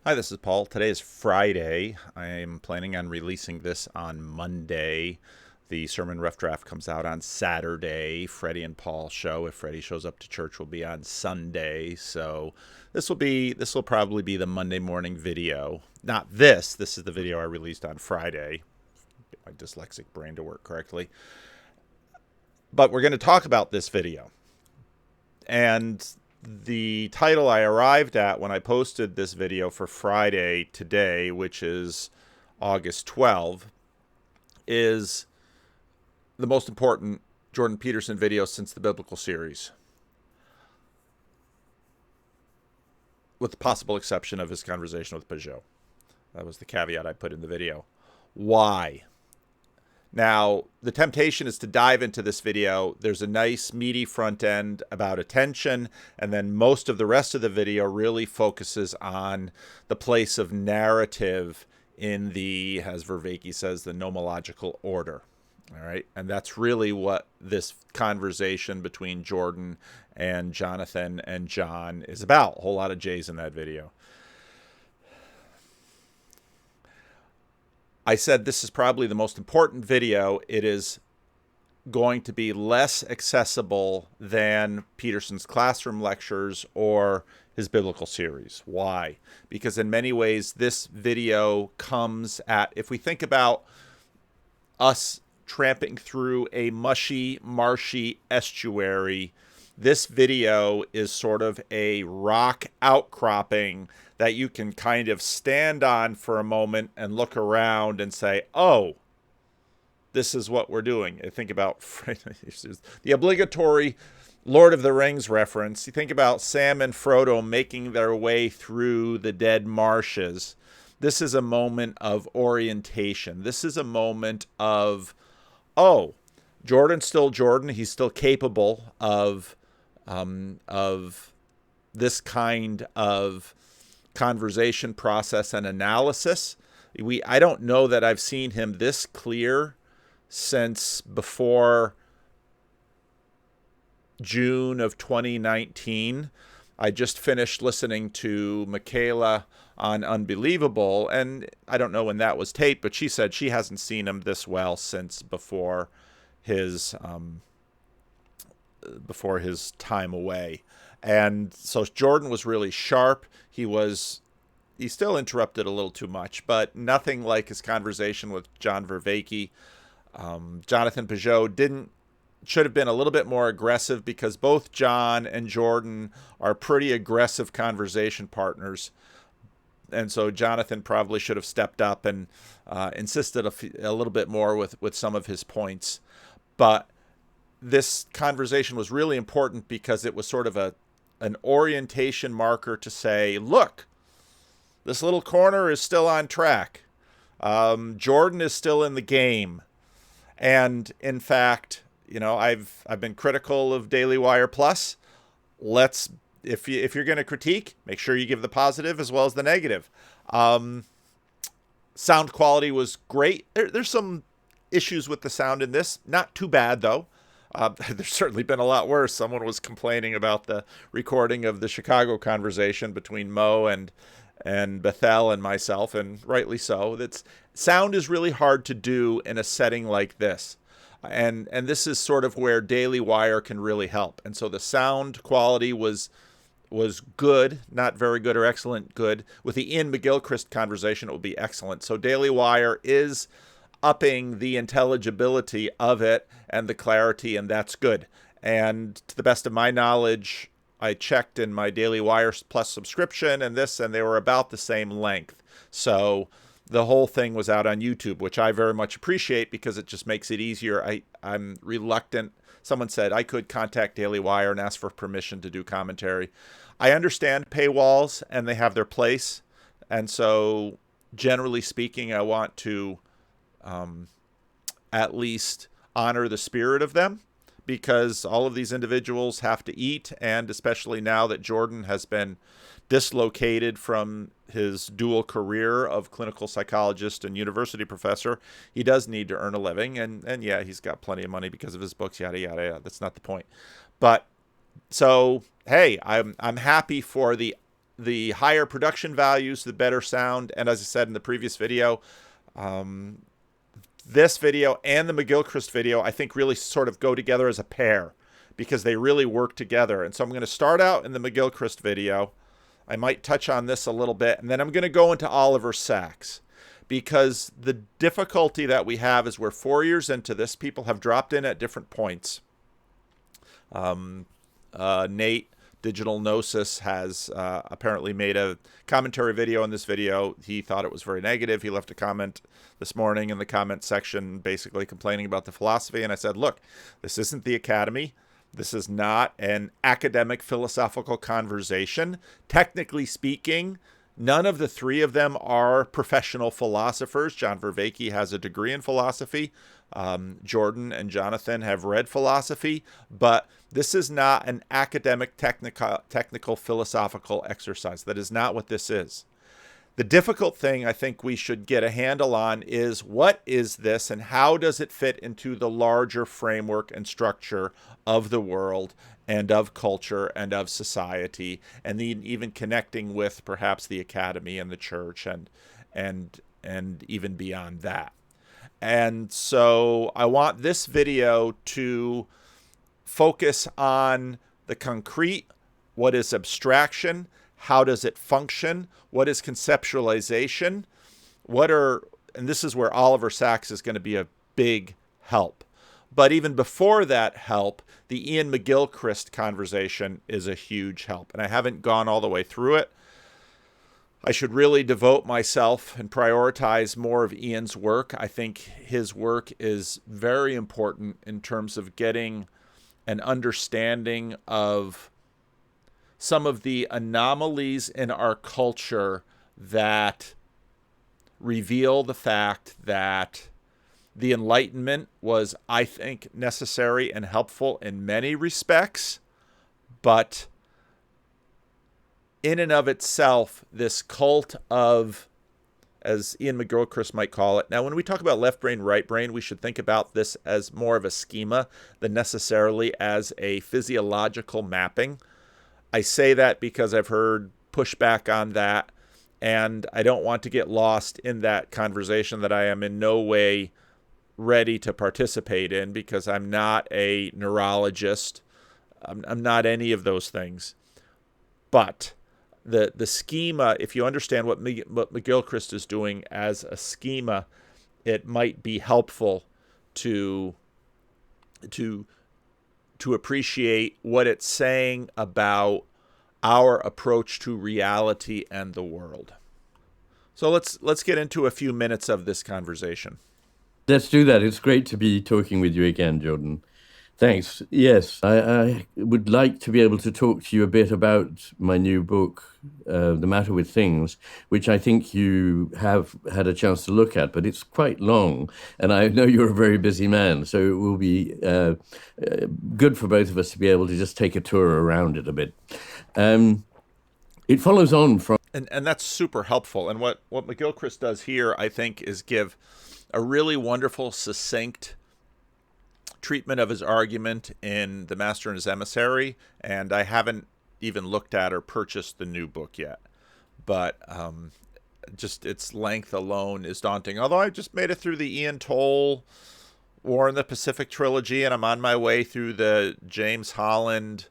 Hi, this is Paul. Today is Friday. I am planning on releasing this on Monday. The sermon rough draft comes out on Saturday. Freddie and Paul show, if Freddie shows up to church, will be on Sunday. So this will probably be the Monday morning video. Not this. This is the video I released on Friday. Get my dyslexic brain to work correctly. But we're going to talk about this video. And the title I arrived at when I posted this video for Friday today, which is August 12th, is the most important Jordan Peterson video since the biblical series, with the possible exception of his conversation with Pageau. That was the caveat I put in the video. Why? Now, the temptation is to dive into this video. There's a nice meaty front end about attention, and then most of the rest of the video really focuses on the place of narrative in the, as Vervaeke says, the nomological order. All right, and that's really what this conversation between Jordan and Jonathan and John is about. A whole lot of J's in that video. I said this is probably the most important video. It is going to be less accessible than Peterson's classroom lectures or his biblical series. Why? Because in many ways, this video comes at, if we think about us tramping through a mushy, marshy estuary, this video is sort of a rock outcropping that you can kind of stand on for a moment and look around and say, oh, this is what we're doing. I think about the obligatory Lord of the Rings reference. You think about Sam and Frodo making their way through the dead marshes. This is a moment of orientation. This is a moment of, oh, Jordan's still Jordan. He's still capable of this kind of conversation process and analysis. I don't know that I've seen him this clear since before June of 2019. I just finished listening to Michaela on Unbelievable, and I don't know when that was taped, but she said she hasn't seen him this well since before his time away. And so Jordan was really sharp. He still interrupted a little too much, but nothing like his conversation with John Vervaeke. Jonathan Pageau should have been a little bit more aggressive, because both John and Jordan are pretty aggressive conversation partners. And so Jonathan probably should have stepped up and insisted a little bit more with some of his points. But this conversation was really important because it was sort of an orientation marker to say, look, this little corner is still on track. Jordan is still in the game. And in fact, I've been critical of Daily Wire Plus. If you're going to critique, make sure you give the positive as well as the negative. Sound quality was great. There's some issues with the sound in this. Not too bad, though. There's certainly been a lot worse. Someone was complaining about the recording of the Chicago conversation between Mo and Bethel and myself, and rightly so. Sound is really hard to do in a setting like this. And this is sort of where Daily Wire can really help. And so the sound quality was good, not very good or excellent good. With the Ian McGilchrist conversation, it will be excellent. So Daily Wire is upping the intelligibility of it and the clarity, and that's good. And to the best of my knowledge, I checked in my Daily Wire Plus subscription and they were about the same length. So the whole thing was out on YouTube, which I very much appreciate because it just makes it easier. I'm reluctant. Someone said I could contact Daily Wire and ask for permission to do commentary. I understand paywalls and they have their place. And so generally speaking, I want to at least honor the spirit of them, because all of these individuals have to eat. And especially now that Jordan has been dislocated from his dual career of clinical psychologist and university professor, he does need to earn a living. And yeah, he's got plenty of money because of his books, yada, yada, yada. That's not the point. But so, hey, I'm happy for the the higher production values, the better sound. And as I said in the previous video, this video and the McGilchrist video, I think, really sort of go together as a pair because they really work together. And so I'm going to start out in the McGilchrist video. I might touch on this a little bit, and then I'm going to go into Oliver Sacks, because the difficulty that we have is we're 4 years into this. People have dropped in at different points. Nate, Digital Gnosis, has apparently made a commentary video on this video. He thought it was very negative. He left a comment this morning in the comment section basically complaining about the philosophy. And I said, look, this isn't the Academy. This is not an academic philosophical conversation. Technically speaking, none of the three of them are professional philosophers. John Vervaeke has a degree in philosophy. Jordan and Jonathan have read philosophy, but this is not an academic, technical philosophical exercise. That is not what this is. The difficult thing I think we should get a handle on is, what is this and how does it fit into the larger framework and structure of the world and of culture and of society, and even connecting with perhaps the academy and the church and even beyond that. And so I want this video to focus on the concrete. What is abstraction? How does it function? What is conceptualization? And this is where Oliver Sacks is going to be a big help. But even before that help, the Ian McGilchrist conversation is a huge help. And I haven't gone all the way through it. I should really devote myself and prioritize more of Ian's work. I think his work is very important in terms of getting an understanding of some of the anomalies in our culture that reveal the fact that the Enlightenment was, I think, necessary and helpful in many respects, but in and of itself, this cult of, as Ian McGilchrist might call it. Now, when we talk about left brain, right brain, we should think about this as more of a schema than necessarily as a physiological mapping. I say that because I've heard pushback on that, and I don't want to get lost in that conversation that I am in no way ready to participate in, because I'm not a neurologist. I'm not any of those things. But the schema, if you understand what McGilchrist is doing as a schema, it might be helpful to appreciate what it's saying about our approach to reality and the world. So let's get into a few minutes of this conversation. Let's do that. It's great to be talking with you again, Jordan. Thanks. Yes, I would like to be able to talk to you a bit about my new book, The Matter with Things, which I think you have had a chance to look at, but it's quite long, and I know you're a very busy man, so it will be good for both of us to be able to just take a tour around it a bit. It follows on from... And that's super helpful. And what McGilchrist does here, I think, is give a really wonderful, succinct treatment of his argument in The Master and His Emissary, and I haven't even looked at or purchased the new book yet. But just its length alone is daunting. Although I just made it through the Ian Toll War in the Pacific trilogy, and I'm on my way through the James Holland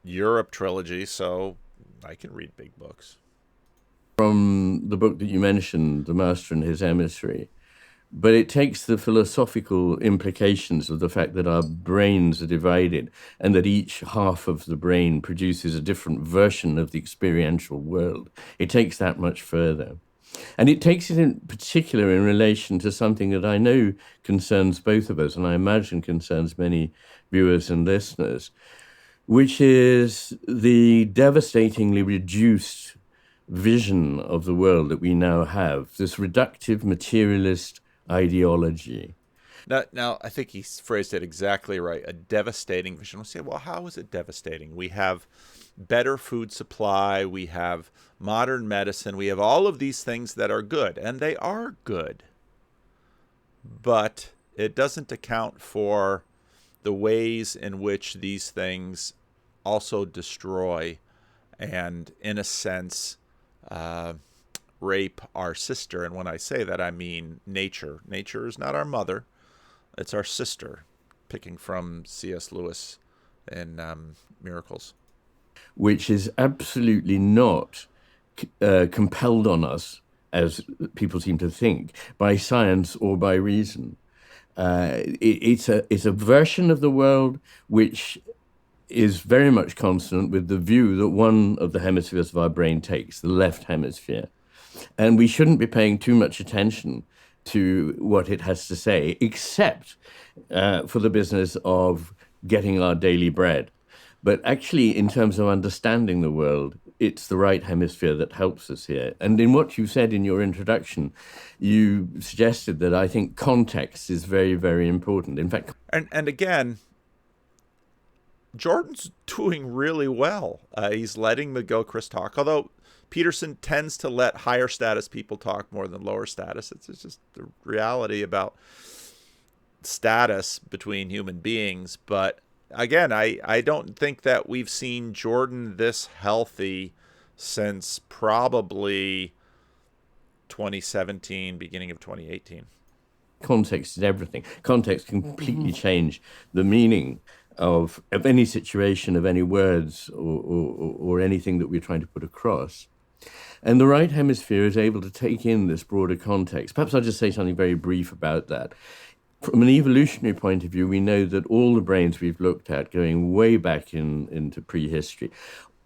Europe trilogy, so I can read big books. From the book that you mentioned, The Master and His Emissary, but it takes the philosophical implications of the fact that our brains are divided and that each half of the brain produces a different version of the experiential world. It takes that much further. And it takes it in particular in relation to something that I know concerns both of us, and I imagine concerns many viewers and listeners, which is the devastatingly reduced vision of the world that we now have, this reductive materialist ideology. Now, I think he phrased it exactly right. A devastating vision. We'll say, well, how is it devastating? We have better food supply. We have modern medicine. We have all of these things that are good, and they are good. But it doesn't account for the ways in which these things also destroy and in a sense, rape our sister. And when I say that, I mean nature. Nature is not our mother, it's our sister, picking from C.S. Lewis in Miracles. Which is absolutely not compelled on us, as people seem to think, by science or by reason. It's a version of the world which is very much consonant with the view that one of the hemispheres of our brain takes, the left hemisphere. And we shouldn't be paying too much attention to what it has to say, except for the business of getting our daily bread. But actually, in terms of understanding the world, it's the right hemisphere that helps us here. And in what you said in your introduction, you suggested that I think context is very, very important. In fact, And again, Jordan's doing really well. He's letting McGilchrist talk, although Peterson tends to let higher status people talk more than lower status. It's just the reality about status between human beings. But again, I don't think that we've seen Jordan this healthy since probably 2017, beginning of 2018. context is everything. Context can completely change the meaning of any situation, of any words or anything that we're trying to put across. And the right hemisphere is able to take in this broader context. Perhaps I'll just say something very brief about that. From an evolutionary point of view, we know that all the brains we've looked at, going way back into prehistory,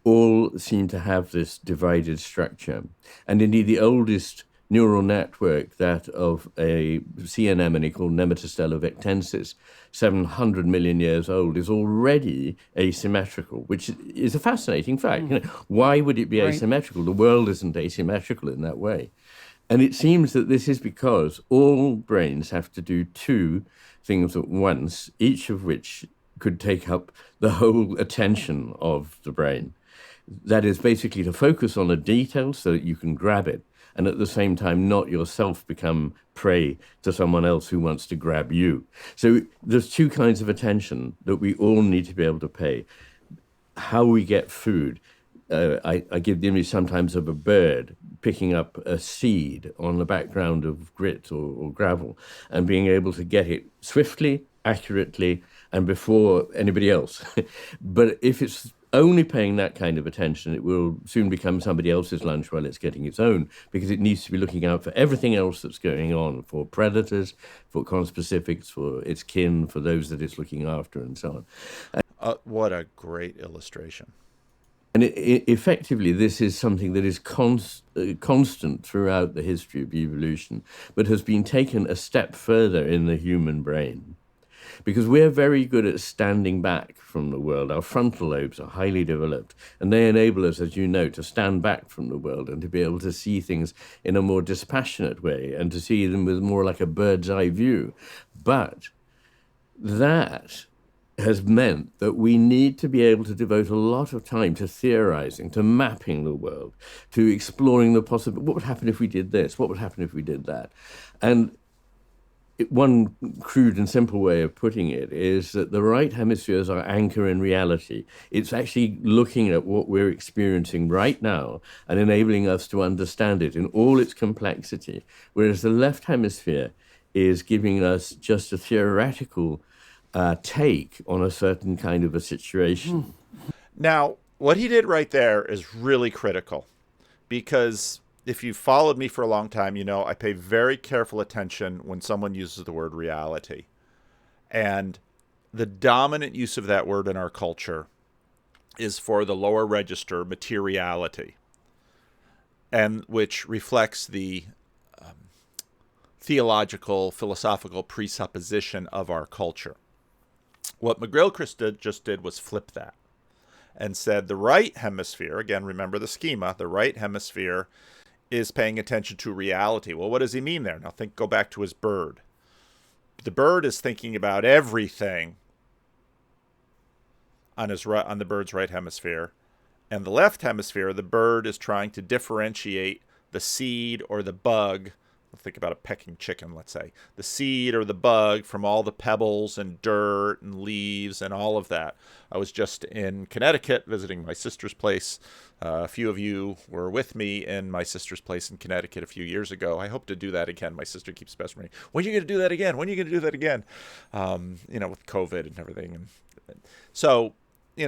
all seem to have this divided structure. And indeed, the oldest neural network, that of a sea anemone called Nematostella vectensis, 700 million years old, is already asymmetrical, which is a fascinating fact. You know, why would it be asymmetrical? The world isn't asymmetrical in that way. And it seems that this is because all brains have to do two things at once, each of which could take up the whole attention of the brain. That is basically to focus on a detail so that you can grab it, and at the same time not yourself become prey to someone else who wants to grab you. So there's two kinds of attention that we all need to be able to pay. How we get food. I give the image sometimes of a bird picking up a seed on the background of grit or gravel and being able to get it swiftly, accurately, and before anybody else. But if it's only paying that kind of attention, it will soon become somebody else's lunch while it's getting its own, because it needs to be looking out for everything else that's going on, for predators, for conspecifics, for its kin, for those that it's looking after, and so on. What a great illustration. And effectively, this is something that is constant throughout the history of evolution, but has been taken a step further in the human brain. Because we're very good at standing back from the world. Our frontal lobes are highly developed, and they enable us, as you know, to stand back from the world and to be able to see things in a more dispassionate way and to see them with more like a bird's eye view. But that has meant that we need to be able to devote a lot of time to theorizing, to mapping the world, to exploring the possible. What would happen if we did this? What would happen if we did that? And one crude and simple way of putting it is that the right hemispheres are anchor in reality. It's actually looking at what we're experiencing right now and enabling us to understand it in all its complexity, whereas the left hemisphere is giving us just a theoretical take on a certain kind of a situation. Now, what he did right there is really critical, because if you've followed me for a long time, you know I pay very careful attention when someone uses the word reality. And the dominant use of that word in our culture is for the lower register, materiality, and which reflects the theological, philosophical presupposition of our culture. What McGilchrist just did was flip that and said the right hemisphere, again, remember the schema, the right hemisphere is paying attention to reality. Well, what does he mean there? Now go back to his bird. The bird is thinking about everything on the bird's right hemisphere. And the left hemisphere, the bird is trying to differentiate the seed or the bug think about a pecking chicken, let's say, the seed or the bug from all the pebbles and dirt and leaves and all of that. I was just in Connecticut visiting my sister's place. A few of you were with me in my sister's place in Connecticut a few years ago. I hope to do that again. My sister keeps pestering me. When are you going to do that again? When are you going to do that again? With COVID and everything. And so,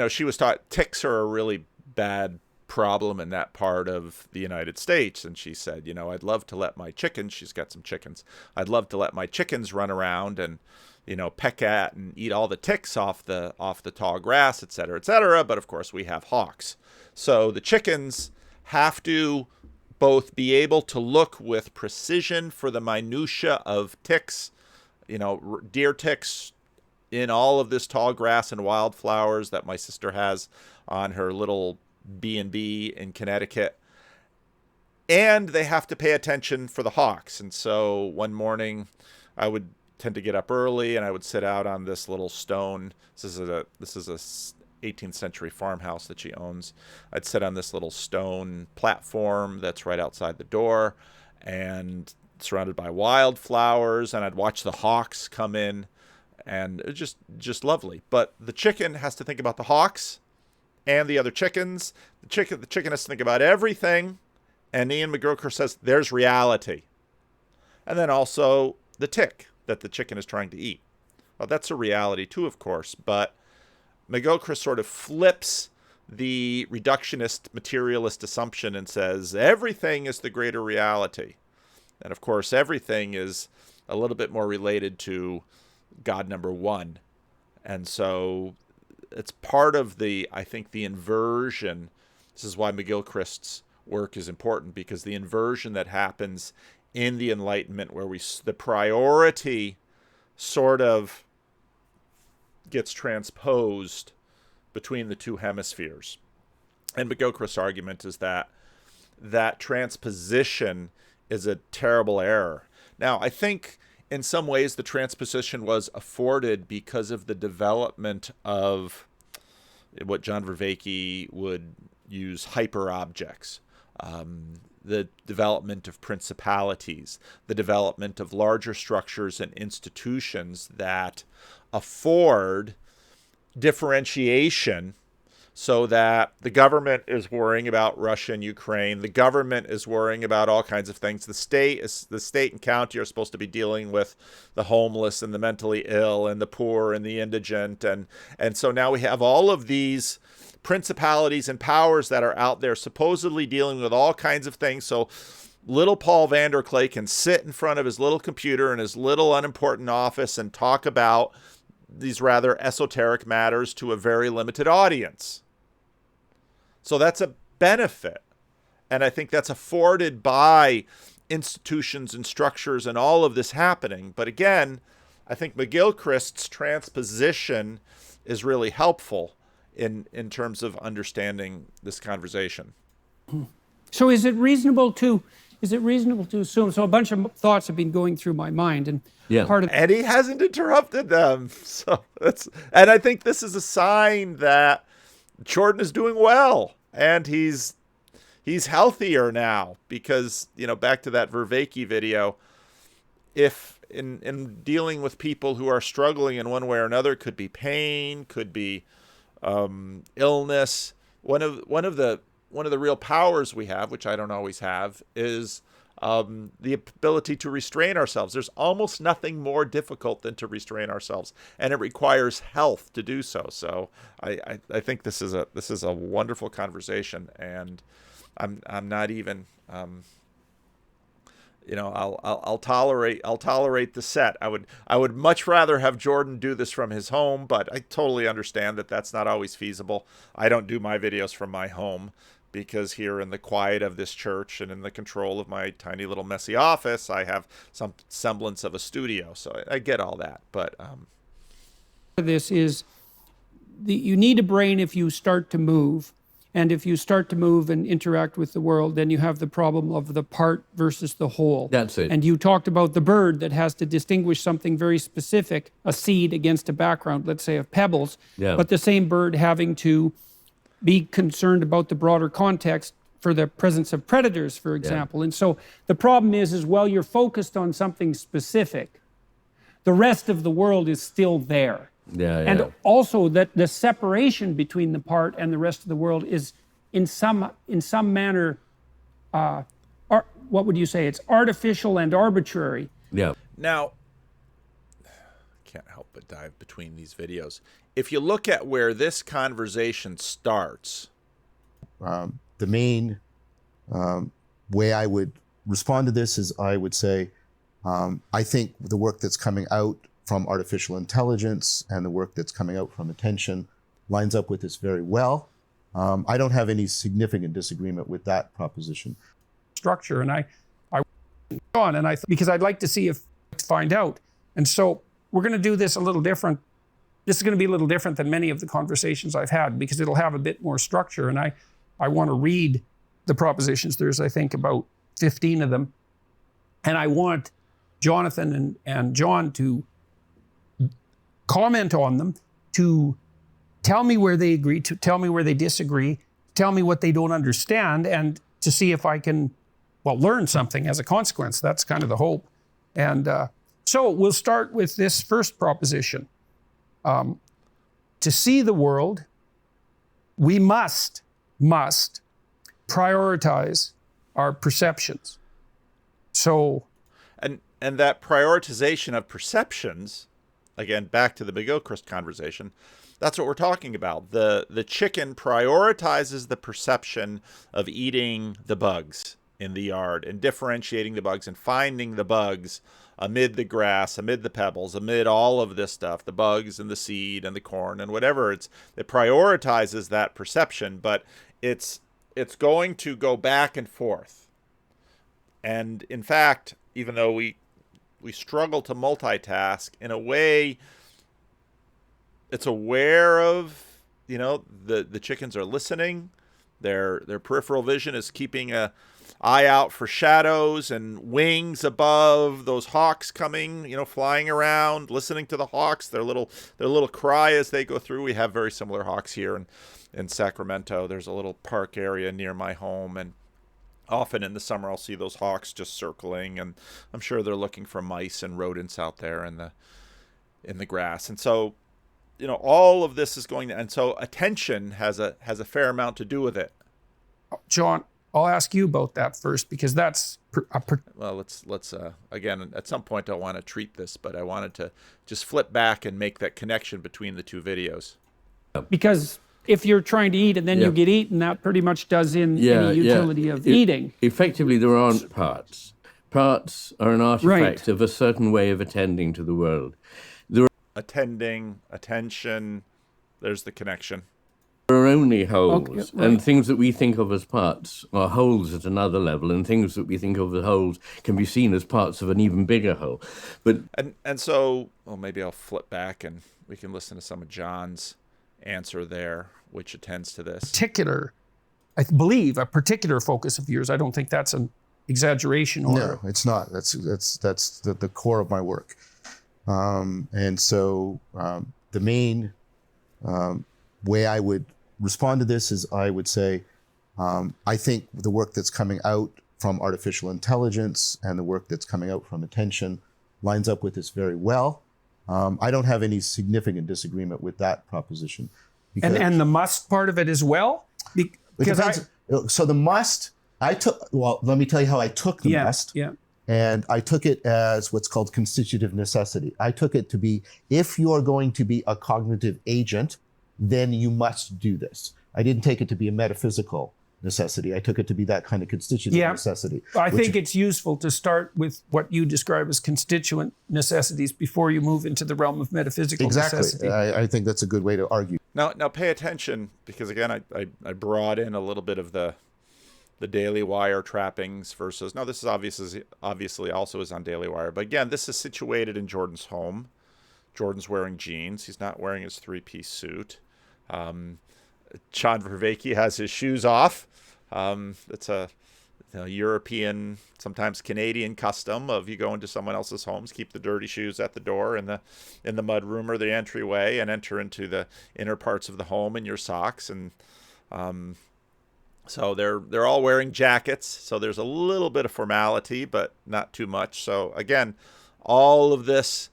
she was taught ticks are a really bad problem in that part of the United States. And she said, I'd love to let my chickens, she's got some chickens, I'd love to let my chickens run around and, peck at and eat all the ticks off the tall grass, et cetera, et cetera. But of course we have hawks. So the chickens have to both be able to look with precision for the minutia of ticks, deer ticks in all of this tall grass and wildflowers that my sister has on her little B&B in Connecticut. And they have to pay attention for the hawks. And so one morning I would tend to get up early and I would sit out on this little stone. This is a 18th century farmhouse that she owns. I'd sit on this little stone platform that's right outside the door and surrounded by wildflowers, and I'd watch the hawks come in, and it was just lovely. But the chicken has to think about the hawks and the other chickens. The chicken has to think about everything. And Ian McGilchrist says there's reality. And then also the tick that the chicken is trying to eat. Well, that's a reality too, of course, but McGilchrist sort of flips the reductionist materialist assumption and says everything is the greater reality. And of course, everything is a little bit more related to God number one. And so it's part of I think the inversion. This is why McGilchrist's work is important, because the inversion that happens in the Enlightenment, where the priority sort of gets transposed between the two hemispheres. And McGilchrist's argument is that transposition is a terrible error. Now, I think in some ways the transposition was afforded because of the development of what John Vervaeke would use hyperobjects, the development of principalities, the development of larger structures and institutions that afford differentiation, so that the government is worrying about Russia and Ukraine. The government is worrying about all kinds of things. The state and county are supposed to be dealing with the homeless and the mentally ill and the poor and the indigent. And so now we have all of these principalities and powers that are out there supposedly dealing with all kinds of things. So little Paul Vanderklay can sit in front of his little computer in his little unimportant office and talk about these rather esoteric matters to a very limited audience. So that's a benefit. And I think that's afforded by institutions and structures and all of this happening. But again, I think McGilchrist's transposition is really helpful in terms of understanding this conversation. So is it reasonable to assume, so a bunch of thoughts have been going through my mind, and and he hasn't interrupted them. So and I think this is a sign that Jordan is doing well, and he's healthier now, because, back to that Vervaeke video, if in dealing with people who are struggling in one way or another, could be pain, could be illness. One of the real powers we have, which I don't always have, is the ability to restrain ourselves. There's almost nothing more difficult than to restrain ourselves, and it requires health to do so. So I think this is a wonderful conversation, and I'm not even I'll tolerate the set. I would much rather have Jordan do this from his home, but I totally understand that that's not always feasible. I don't do my videos from my home, because here in the quiet of this church and in the control of my tiny little messy office, I have some semblance of a studio. So I get all that. But this is you need a brain if you start to move. And if you start to move and interact with the world, then you have the problem of the part versus the whole. That's it. And you talked about the bird that has to distinguish something very specific, a seed against a background, let's say, of pebbles. Yeah. But the same bird having to be concerned about the broader context for the presence of predators, for example. And so the problem is while you're focused on something specific, the rest of the world is still there. And also that the separation between the part and the rest of the world is in some manner, what would you say? It's artificial and arbitrary. Now, can't help but dive between these videos. If you look at where this conversation starts, the main way I would respond to this is I would say, I think the work that's coming out from artificial intelligence and the work that's coming out from attention lines up with this very well. I don't have any significant disagreement with that proposition. Structure, and I on, and because I'd like to see if find out. And so we're going to do this a little different. This is going to be a little different than many of the conversations I've had because it'll have a bit more structure. And I want to read the propositions. There's, I think, about 15 of them. And I want Jonathan and John to comment on them, to tell me where they agree, to tell me where they disagree, tell me what they don't understand, and to see if I can, well, learn something as a consequence. That's kind of the hope. And so we'll start with this first proposition. To see the world, we must prioritize our perceptions. So, and that prioritization of perceptions, again, back to the McGilchrist conversation, that's what we're talking about. The chicken prioritizes the perception of eating the bugs in the yard and differentiating the bugs and finding the bugs amid the grass, amid the pebbles, amid all of this stuff, the bugs and the seed and the corn and whatever. It prioritizes that perception, but it's going to go back and forth. And in fact, even though we struggle to multitask, in a way, it's aware of, the chickens are listening. Their peripheral vision is keeping a eye out for shadows and wings above those hawks coming, flying around, listening to the hawks, their little cry as they go through. We have very similar hawks here in Sacramento. There's a little park area near my home, and often in the summer I'll see those hawks just circling, and I'm sure they're looking for mice and rodents out there in the grass. And so, all of this is going to, and so attention has a fair amount to do with it. John, I'll ask you about that first, because that's well, let's again, at some point I want to treat this, but I wanted to just flip back and make that connection between the two videos. Because if you're trying to eat and then you get eaten, that pretty much does in any utility of eating. Effectively, there aren't parts. Parts are an artifact of a certain way of attending to the world. Attending, attention, there's the connection. There are only wholes, and things that we think of as parts are wholes at another level, and things that we think of as wholes can be seen as parts of an even bigger whole. But and so, well, maybe I'll flip back and we can listen to some of John's answer there, which attends to this. I believe, a particular focus of yours. I don't think that's an exaggeration. No, it's not. That's the core of my work. And so the main way I would respond to this is I would say, I think the work that's coming out from artificial intelligence and the work that's coming out from attention lines up with this very well. I don't have any significant disagreement with that proposition. And the must part of it as well? So the must, let me tell you how I took the must. Yeah. And I took it as what's called constitutive necessity. I took it to be, if you're going to be a cognitive agent, then you must do this. I didn't take it to be a metaphysical necessity. I took it to be that kind of constitutive necessity. I think it's useful to start with what you describe as constituent necessities before you move into the realm of metaphysical necessity. I think that's a good way to argue. Now pay attention, because again, I brought in a little bit of the Daily Wire trappings versus, now this is obviously also is on Daily Wire, but again, this is situated in Jordan's home. Jordan's wearing jeans. He's not wearing his three-piece suit. John Vervaeke has his shoes off. It's a European, sometimes Canadian custom of you go into someone else's homes, keep the dirty shoes at the door in the mudroom or the entryway, and enter into the inner parts of the home in your socks. And So they're all wearing jackets. So there's a little bit of formality, but not too much. So again, all of this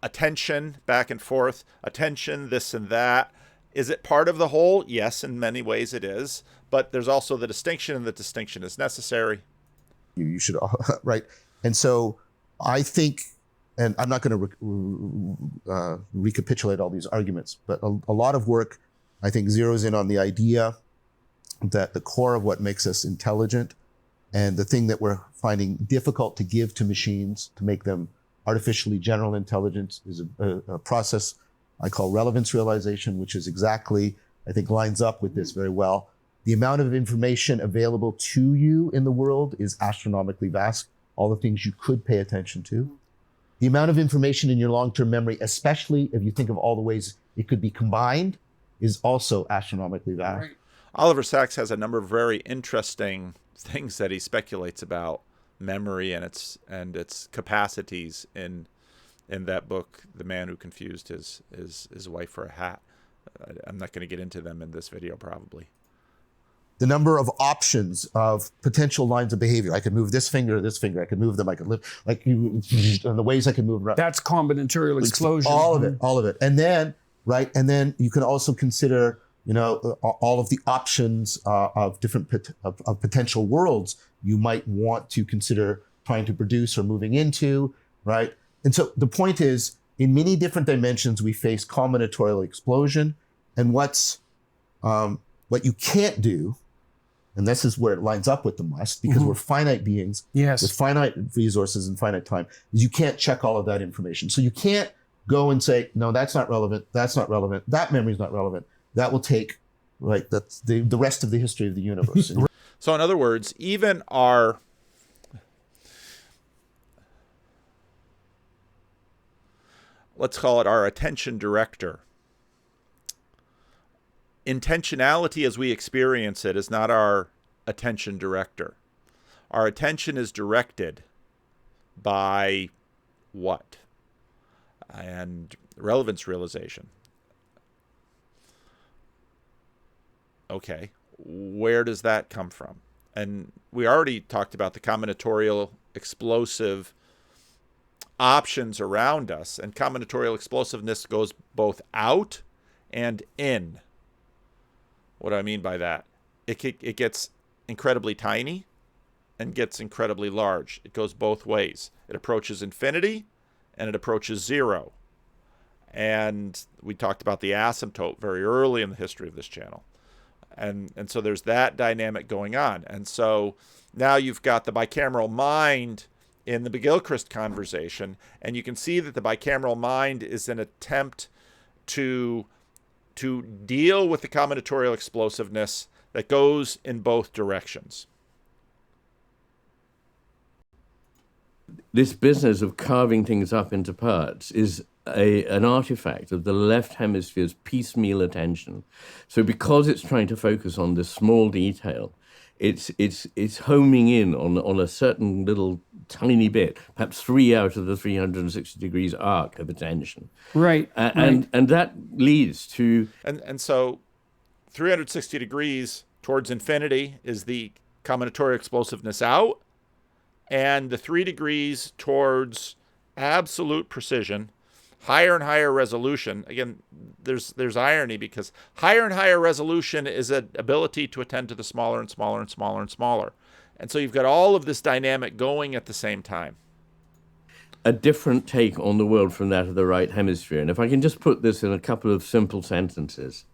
attention back and forth, attention, this and that. Is it part of the whole? Yes, in many ways it is. But there's also the distinction, and the distinction is necessary. You should, right? And so I think, and I'm not going to recapitulate all these arguments, but a lot of work, I think, zeroes in on the idea that the core of what makes us intelligent, and the thing that we're finding difficult to give to machines to make them artificially general intelligence, is a process I call relevance realization, which is exactly, I think, lines up with this very well. The amount of information available to you in the world is astronomically vast, all the things you could pay attention to. The amount of information in your long-term memory, especially if you think of all the ways it could be combined, is also astronomically vast. Right. Oliver Sacks has a number of very interesting things that he speculates about memory and its capacities in that book, The Man Who Confused His Wife for a Hat. I'm not going to get into them in this video, probably. The number of options of potential lines of behavior. I could move this finger or this finger. I could move them. I could live, and the ways I can move around. That's combinatorial explosion. All of it. And then, right, and then you can also consider, all of the options of different of potential worlds you might want to consider trying to produce or moving into, right? And so the point is, in many different dimensions, we face combinatorial explosion. And what you can't do, and this is where it lines up with the must, because we're finite beings with finite resources and finite time, is you can't check all of that information. So you can't go and say, no, that's not relevant, that memory's not relevant. That will take, right, that's the rest of the history of the universe. So in other words, even our let's call it our attention director, intentionality as we experience it is not our attention director. Our attention is directed by what? And relevance realization. Okay, where does that come from? And we already talked about the combinatorial explosive options around us, and combinatorial explosiveness goes both out and in. What do I mean by that? It gets incredibly tiny and gets incredibly large. It goes both ways. It approaches infinity and it approaches zero. And we talked about the asymptote very early in the history of this channel. And so there's that dynamic going on. And so now you've got the bicameral mind in the McGilchrist conversation, and you can see that the bicameral mind is an attempt to deal with the combinatorial explosiveness that goes in both directions. This business of carving things up into parts is an artifact of the left hemisphere's piecemeal attention. So because it's trying to focus on this small detail, it's homing in on a certain little tiny bit, perhaps 3 out of the 360 degrees arc of attention. Right. And that leads to... And so 360 degrees towards infinity is the combinatorial explosiveness out, and the 3 degrees towards absolute precision, higher and higher resolution. Again, there's irony, because higher and higher resolution is an ability to attend to the smaller and smaller and smaller and smaller. And so you've got all of this dynamic going at the same time. A different take on the world from that of the right hemisphere. And if I can just put this in a couple of simple sentences.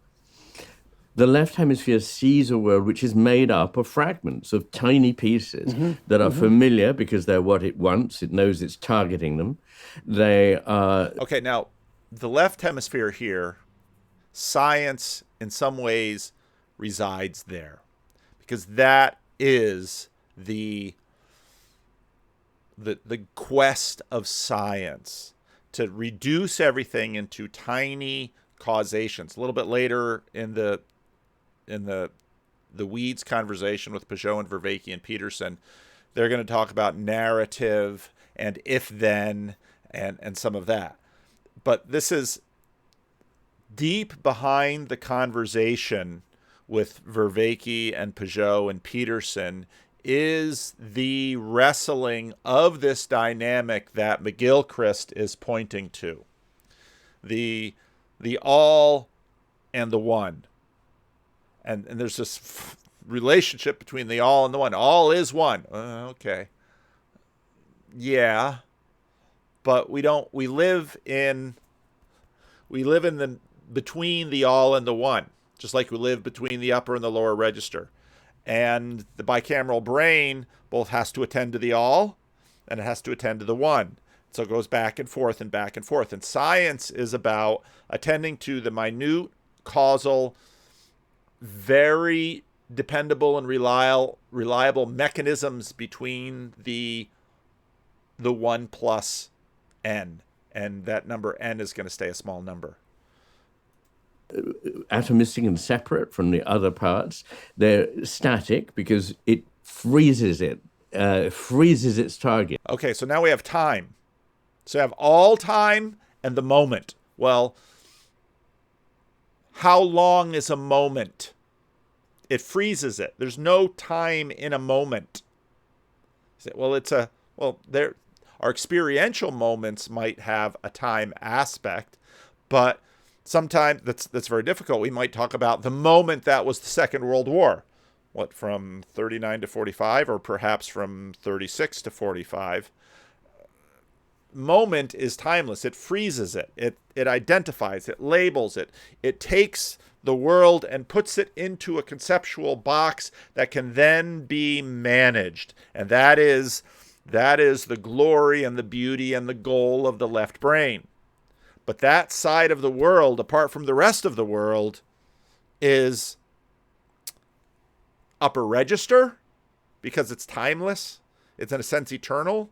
The left hemisphere sees a world which is made up of fragments, of tiny pieces that are familiar because they're what it wants. It knows it's targeting them. They are... Okay, now, the left hemisphere here, science in some ways resides there, because that is the quest of science, to reduce everything into tiny causations. A little bit later in the weeds conversation with Pageau and Vervaeke and Peterson, they're going to talk about narrative and if-then and some of that. But this is deep behind the conversation with Vervaeke and Pageau and Peterson is the wrestling of this dynamic that McGilchrist is pointing to. The all and the one. And there's this relationship between the all and the one. All is one. Okay. Yeah. But we live in the between the all and the one, just like we live between the upper and the lower register. And the bicameral brain both has to attend to the all and it has to attend to the one. So it goes back and forth and back and forth. And science is about attending to the minute, causal, very dependable and reliable mechanisms between the 1 plus n. And that number n is going to stay a small number. Atomistic and separate from the other parts. They're static because it freezes its target. Okay, so now we have time. So we have all time and the moment. Well, how long is a moment? It freezes it. There's no time in a moment. Well, our experiential moments might have a time aspect, but sometimes that's very difficult. We might talk about the moment that was the Second World War. What, from 39 to 45, or perhaps from 36 to 45. Moment is timeless. It freezes it. It identifies, it labels it. It takes the world and puts it into a conceptual box that can then be managed. And that is the glory and the beauty and the goal of the left brain. But that side of the world, apart from the rest of the world, is upper register because it's timeless. It's in a sense eternal.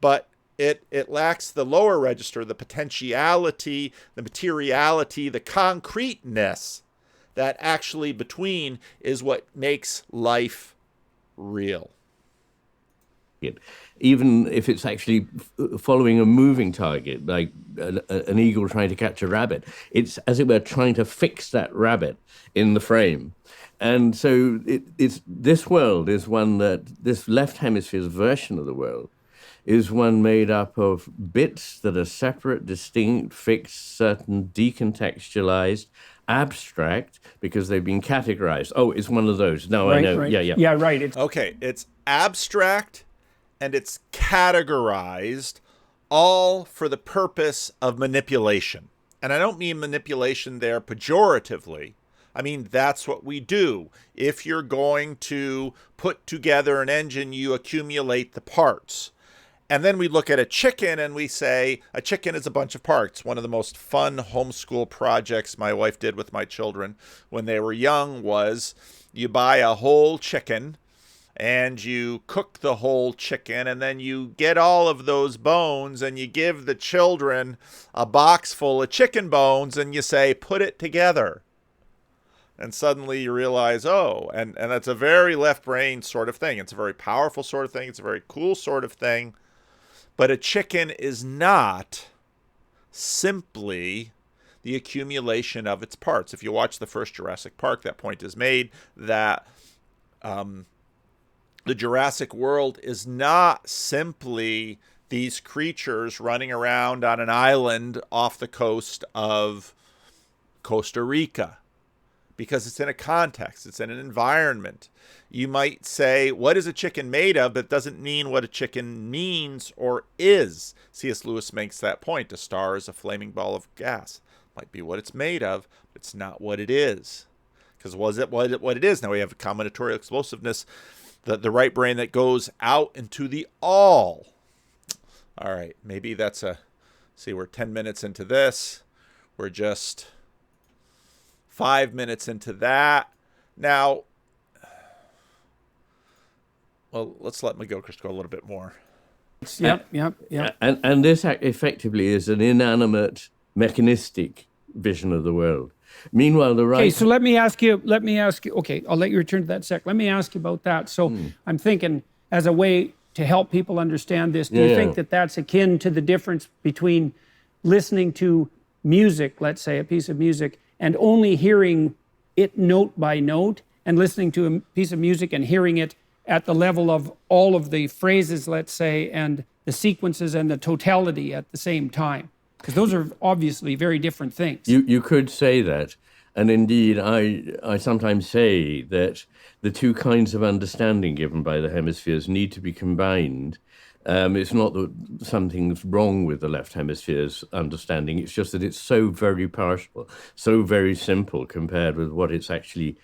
But it lacks the lower register, the potentiality, the materiality, the concreteness that actually between is what makes life real. Even if it's actually following a moving target, like an eagle trying to catch a rabbit, it's, as it were, trying to fix that rabbit in the frame. And so this world is one that, this left hemisphere's version of the world, is one made up of bits that are separate, distinct, fixed, certain, decontextualized, abstract, because they've been categorized. Oh, it's one of those. No, I know. Right. Yeah, right. It's abstract and it's categorized, all for the purpose of manipulation. And I don't mean manipulation there pejoratively. I mean, that's what we do. If you're going to put together an engine, you accumulate the parts. And then we look at a chicken and we say a chicken is a bunch of parts. One of the most fun homeschool projects my wife did with my children when they were young was you buy a whole chicken and you cook the whole chicken, and then you get all of those bones and you give the children a box full of chicken bones and you say, put it together. And suddenly you realize, and that's a very left brain sort of thing. It's a very powerful sort of thing. It's a very cool sort of thing. But a chicken is not simply the accumulation of its parts. If you watch the first Jurassic Park, that point is made that the Jurassic world is not simply these creatures running around on an island off the coast of Costa Rica, because it's in a context, it's in an environment. You might say, what is a chicken made of? But it doesn't mean what a chicken means or is. C.S. Lewis makes that point. A star is a flaming ball of gas. Might be what it's made of, but it's not what it is. Because was it what it is? Now we have combinatorial explosiveness, the right brain that goes out into the all. All right, maybe that's see, we're 10 minutes into this. We're just 5 minutes into that. Now, well, let's let McGilchrist go a little bit more. Yep. And this effectively is an inanimate, mechanistic vision of the world. Meanwhile, the right... Okay, so let me ask you, okay, I'll let you return to that sec. Let me ask you about that. So I'm thinking, as a way to help people understand this, do you think that that's akin to the difference between listening to music, let's say, a piece of music, and only hearing it note by note and listening to a piece of music and hearing it at the level of all of the phrases, let's say, and the sequences and the totality at the same time. Because those are obviously very different things. You could say that. And indeed, I sometimes say that the two kinds of understanding given by the hemispheres need to be combined. It's not that something's wrong with the left hemisphere's understanding. It's just that it's so very partial, so very simple compared with what it's actually,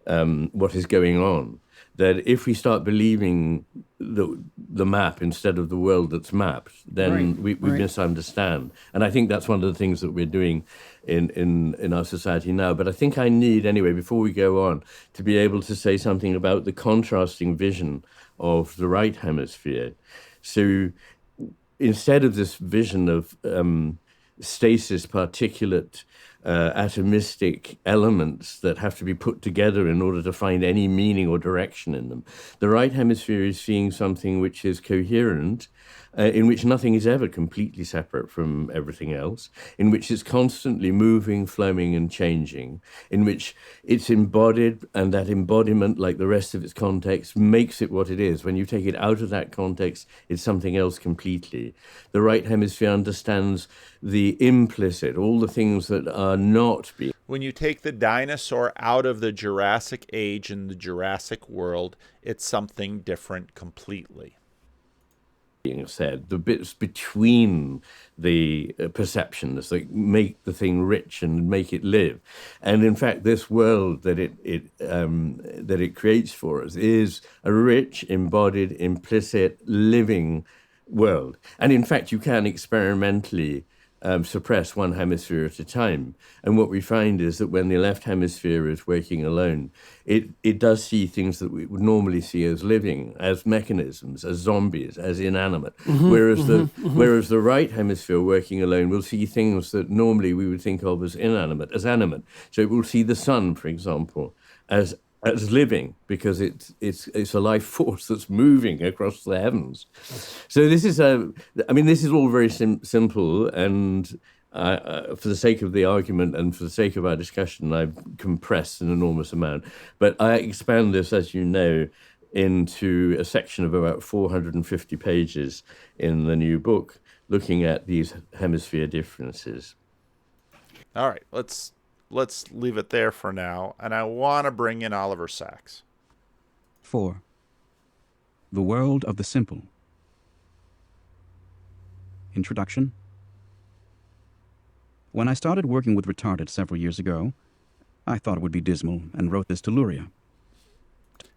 what is going on, that if we start believing the map instead of the world that's mapped, then we misunderstand. And I think that's one of the things that we're doing in our society now. But I think I need, anyway, before we go on, to be able to say something about the contrasting vision of the right hemisphere. So instead of this vision of stasis, particulate, atomistic elements that have to be put together in order to find any meaning or direction in them, the right hemisphere is seeing something which is coherent, in which nothing is ever completely separate from everything else, in which it's constantly moving, flowing, and changing, in which it's embodied, and that embodiment, like the rest of its context, makes it what it is. When you take it out of that context, it's something else completely. The right hemisphere understands the implicit, all the things that are not being. When you take the dinosaur out of the Jurassic age and the Jurassic world, it's something different completely. Being said, the bits between the perceptions that make the thing rich and make it live, and in fact, this world that it creates for us is a rich, embodied, implicit, living world. And in fact, you can experimentally suppress one hemisphere at a time. And what we find is that when the left hemisphere is working alone, it does see things that we would normally see as living, as mechanisms, as zombies, as inanimate. Whereas the right hemisphere working alone will see things that normally we would think of as inanimate, as animate. So it will see the sun, for example, as living, because it's a life force that's moving across the heavens. So this is this is all very simple, and for the sake of the argument and for the sake of our discussion, I've compressed an enormous amount. But I expand this, as you know, into a section of about 450 pages in the new book, looking at these hemisphere differences. All right, let's leave it there for now, and I want to bring in Oliver Sacks. 4. The World of the Simple. Introduction. When I started working with retarded several years ago, I thought it would be dismal and wrote this to Luria.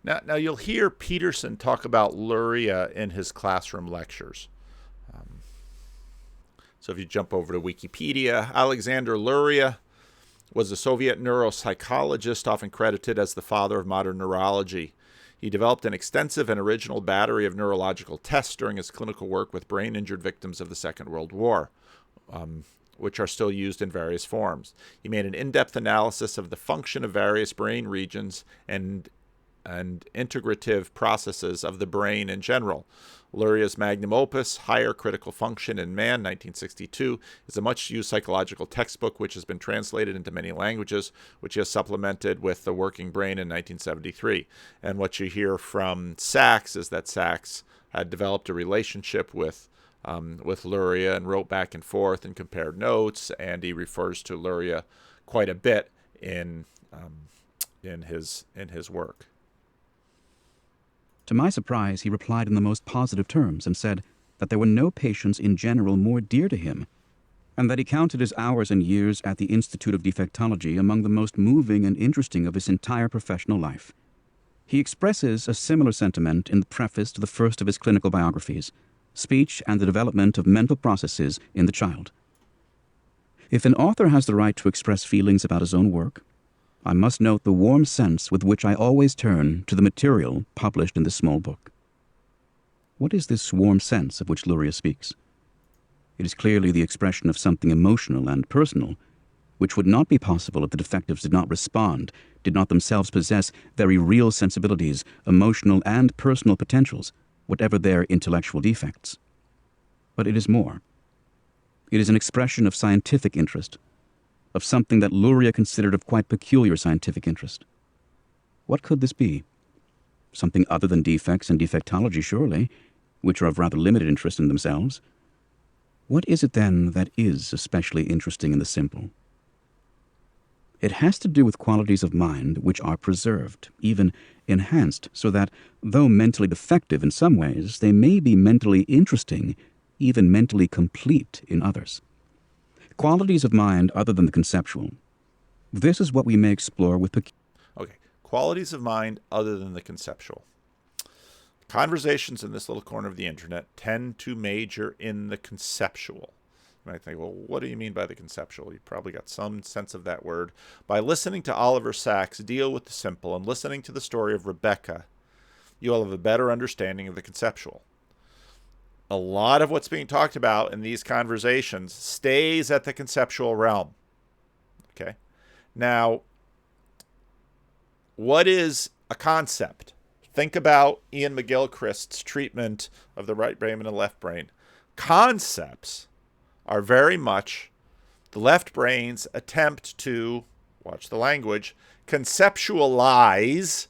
Now you'll hear Peterson talk about Luria in his classroom lectures. So if you jump over to Wikipedia, Alexander Luria was a Soviet neuropsychologist, often credited as the father of modern neurology. He developed an extensive and original battery of neurological tests during his clinical work with brain-injured victims of the Second World War, which are still used in various forms. He made an in-depth analysis of the function of various brain regions and integrative processes of the brain in general. Luria's magnum opus, Higher Critical Function in Man, 1962, is a much-used psychological textbook which has been translated into many languages, which he has supplemented with The Working Brain in 1973. And what you hear from Sacks is that Sacks had developed a relationship with Luria and wrote back and forth and compared notes, and he refers to Luria quite a bit in his work. To my surprise, he replied in the most positive terms and said that there were no patients in general more dear to him, and that he counted his hours and years at the Institute of Defectology among the most moving and interesting of his entire professional life. He expresses a similar sentiment in the preface to the first of his clinical biographies, Speech and the Development of Mental Processes in the Child. If an author has the right to express feelings about his own work, I must note the warm sense with which I always turn to the material published in this small book. What is this warm sense of which Luria speaks? It is clearly the expression of something emotional and personal, which would not be possible if the defectives did not respond, did not themselves possess very real sensibilities, emotional and personal potentials, whatever their intellectual defects. But it is more. It is an expression of scientific interest, of something that Luria considered of quite peculiar scientific interest. What could this be? Something other than defects and defectology, surely, which are of rather limited interest in themselves. What is it, then, that is especially interesting in the simple? It has to do with qualities of mind which are preserved, even enhanced, so that, though mentally defective in some ways, they may be mentally interesting, even mentally complete in others. Qualities of mind other than the conceptual. This is what we may explore with Okay, qualities of mind other than the conceptual. Conversations in this little corner of the internet tend to major in the conceptual. You might think, well, what do you mean by the conceptual? You probably got some sense of that word. By listening to Oliver Sacks deal with the simple and listening to the story of Vervaeke, you'll have a better understanding of the conceptual. A lot of what's being talked about in these conversations stays at the conceptual realm. Okay? Now, what is a concept? Think about Ian McGilchrist's treatment of the right brain and the left brain. Concepts are very much the left brain's attempt to, watch the language, conceptualize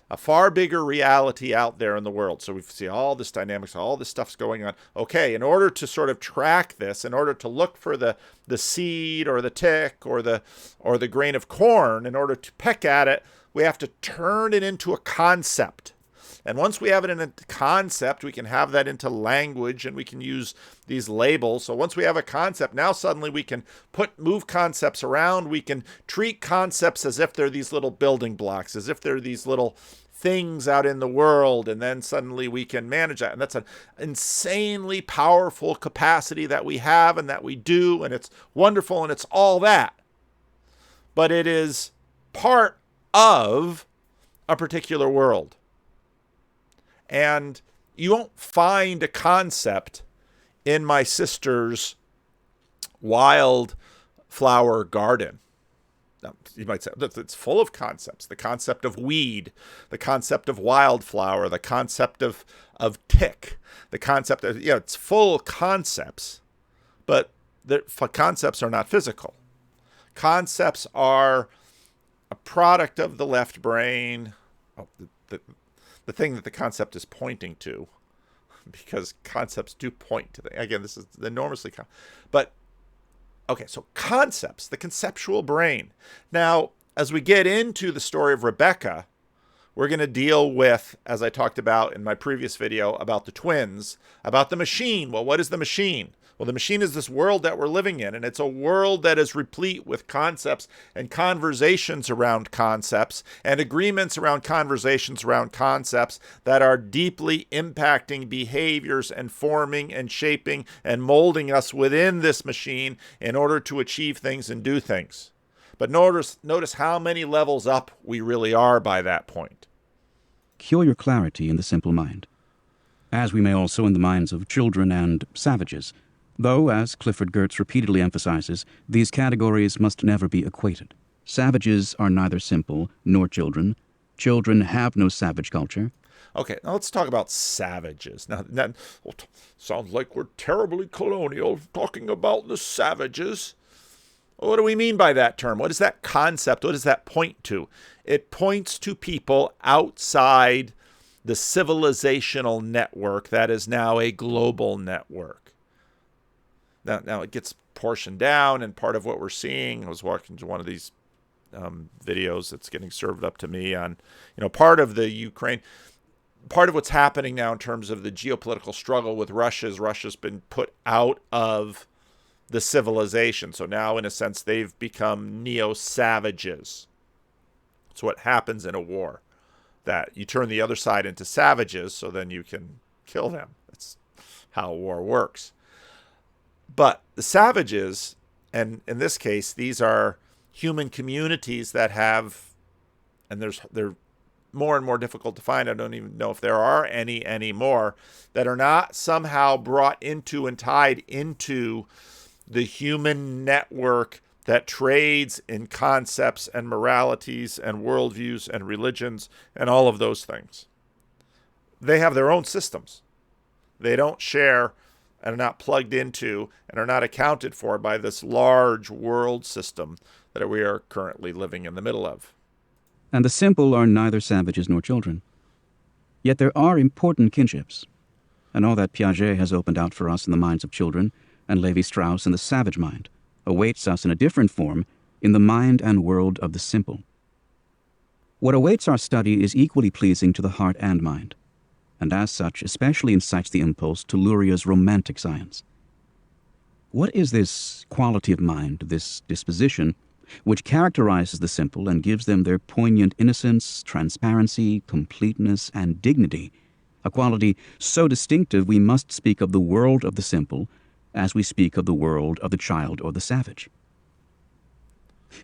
a far bigger reality out there in the world. So we see all this dynamics, all this stuff's going on. Okay, in order to sort of track this, in order to look for the seed or the tick or the grain of corn, in order to peck at it, we have to turn it into a concept. And once we have it in a concept, we can have that into language and we can use these labels. So once we have a concept, now suddenly we can move concepts around. We can treat concepts as if they're these little building blocks, as if they're these little things out in the world. And then suddenly we can manage that. And that's an insanely powerful capacity that we have and that we do. And it's wonderful and it's all that. But it is part of a particular world. And you won't find a concept in my sister's wildflower garden. Now, you might say it's full of concepts. The concept of weed, the concept of wildflower, the concept of tick, the concept of, it's full of concepts. But the concepts are not physical. Concepts are a product of the left brain. The thing that the concept is pointing to, because concepts do point to again, this is enormously but okay, so concepts, the conceptual brain. Now, as we get into the story of Vervaeke, we're going to deal with, as I talked about in my previous video about the twins, about the machine. Well, what is the machine? Well, the machine is this world that we're living in, and it's a world that is replete with concepts and conversations around concepts and agreements around conversations around concepts that are deeply impacting behaviors and forming and shaping and molding us within this machine in order to achieve things and do things. But notice how many levels up we really are by that point. peculiar clarity in the simple mind, as we may also in the minds of children and savages, though, as Clifford Geertz repeatedly emphasizes, these categories must never be equated. Savages are neither simple nor children. Children have no savage culture. Okay, now let's talk about savages. Now, that sounds like we're terribly colonial, talking about the savages. What do we mean by that term? What is that concept? What does that point to? It points to people outside the civilizational network that is now a global network. Now it gets portioned down, and part of what we're seeing, I was watching one of these videos that's getting served up to me on, part of the Ukraine, part of what's happening now in terms of the geopolitical struggle with Russia is Russia's been put out of the civilization. So now, in a sense, they've become neo-savages. It's what happens in a war, that you turn the other side into savages so then you can kill them. That's how war works. But the savages, and in this case, these are human communities that have, and they're more and more difficult to find. I don't even know if there are any anymore, that are not somehow brought into and tied into the human network that trades in concepts and moralities and worldviews and religions and all of those things. They have their own systems. They don't share and are not plugged into and are not accounted for by this large world system that we are currently living in the middle of. And the simple are neither savages nor children. Yet there are important kinships, and all that Piaget has opened out for us in the minds of children, and Levi-Strauss in the savage mind, awaits us in a different form in the mind and world of the simple. What awaits our study is equally pleasing to the heart and mind, and as such especially incites the impulse to Luria's romantic science. What is this quality of mind, this disposition, which characterizes the simple and gives them their poignant innocence, transparency, completeness, and dignity, a quality so distinctive we must speak of the world of the simple as we speak of the world of the child or the savage?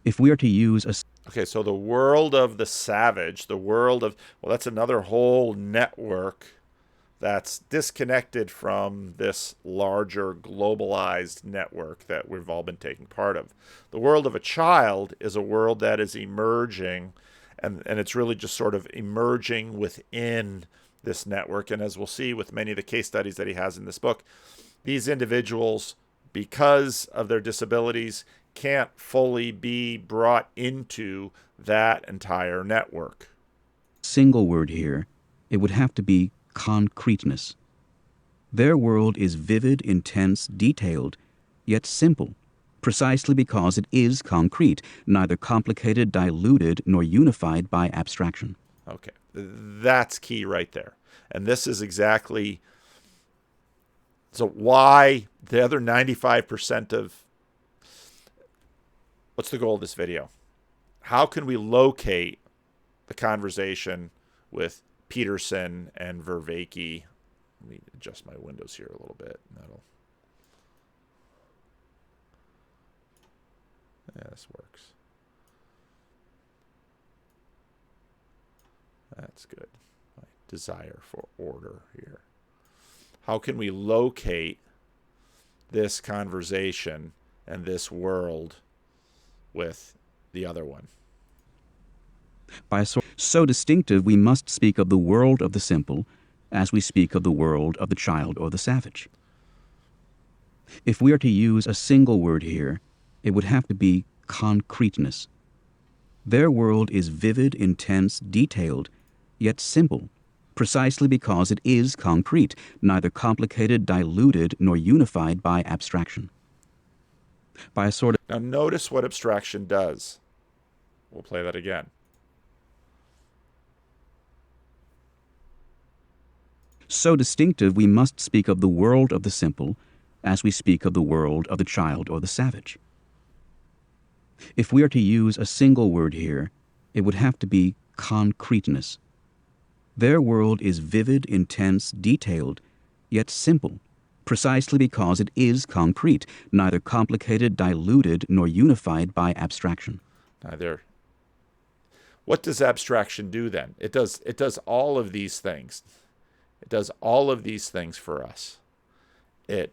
If we are to use a... Okay, so the world of the savage, the world of, well, that's another whole network that's disconnected from this larger globalized network that we've all been taking part of. The world of a child is a world that is emerging, and it's really just sort of emerging within this network. And as we'll see with many of the case studies that he has in this book, these individuals, because of their disabilities, can't fully be brought into that entire network. Single word here, it would have to be concreteness. Their world is vivid, intense, detailed, yet simple, precisely because it is concrete, neither complicated, diluted, nor unified by abstraction. Okay, that's key right there. And this is exactly, so why the other 95% of, what's the goal of this video? How can we locate the conversation with Peterson and Vervaeke? Let me adjust my windows here a little bit. Yeah, this works. That's good. My desire for order here. How can we locate this conversation and this world with the other one? By a sort so distinctive we must speak of the world of the simple as we speak of the world of the child or the savage. If we are to use a single word here, it would have to be concreteness. Their world is vivid, intense, detailed, yet simple, precisely because it is concrete, neither complicated, diluted, nor unified by abstraction. By a sort of... Now notice what abstraction does. We'll play that again. So distinctive we must speak of the world of the simple as we speak of the world of the child or the savage. If we are to use a single word here, it would have to be concreteness. Their world is vivid, intense, detailed, yet simple, precisely because it is concrete, neither complicated, diluted, nor unified by abstraction. Neither. What does abstraction do then? It does all of these things. It does all of these things for us. It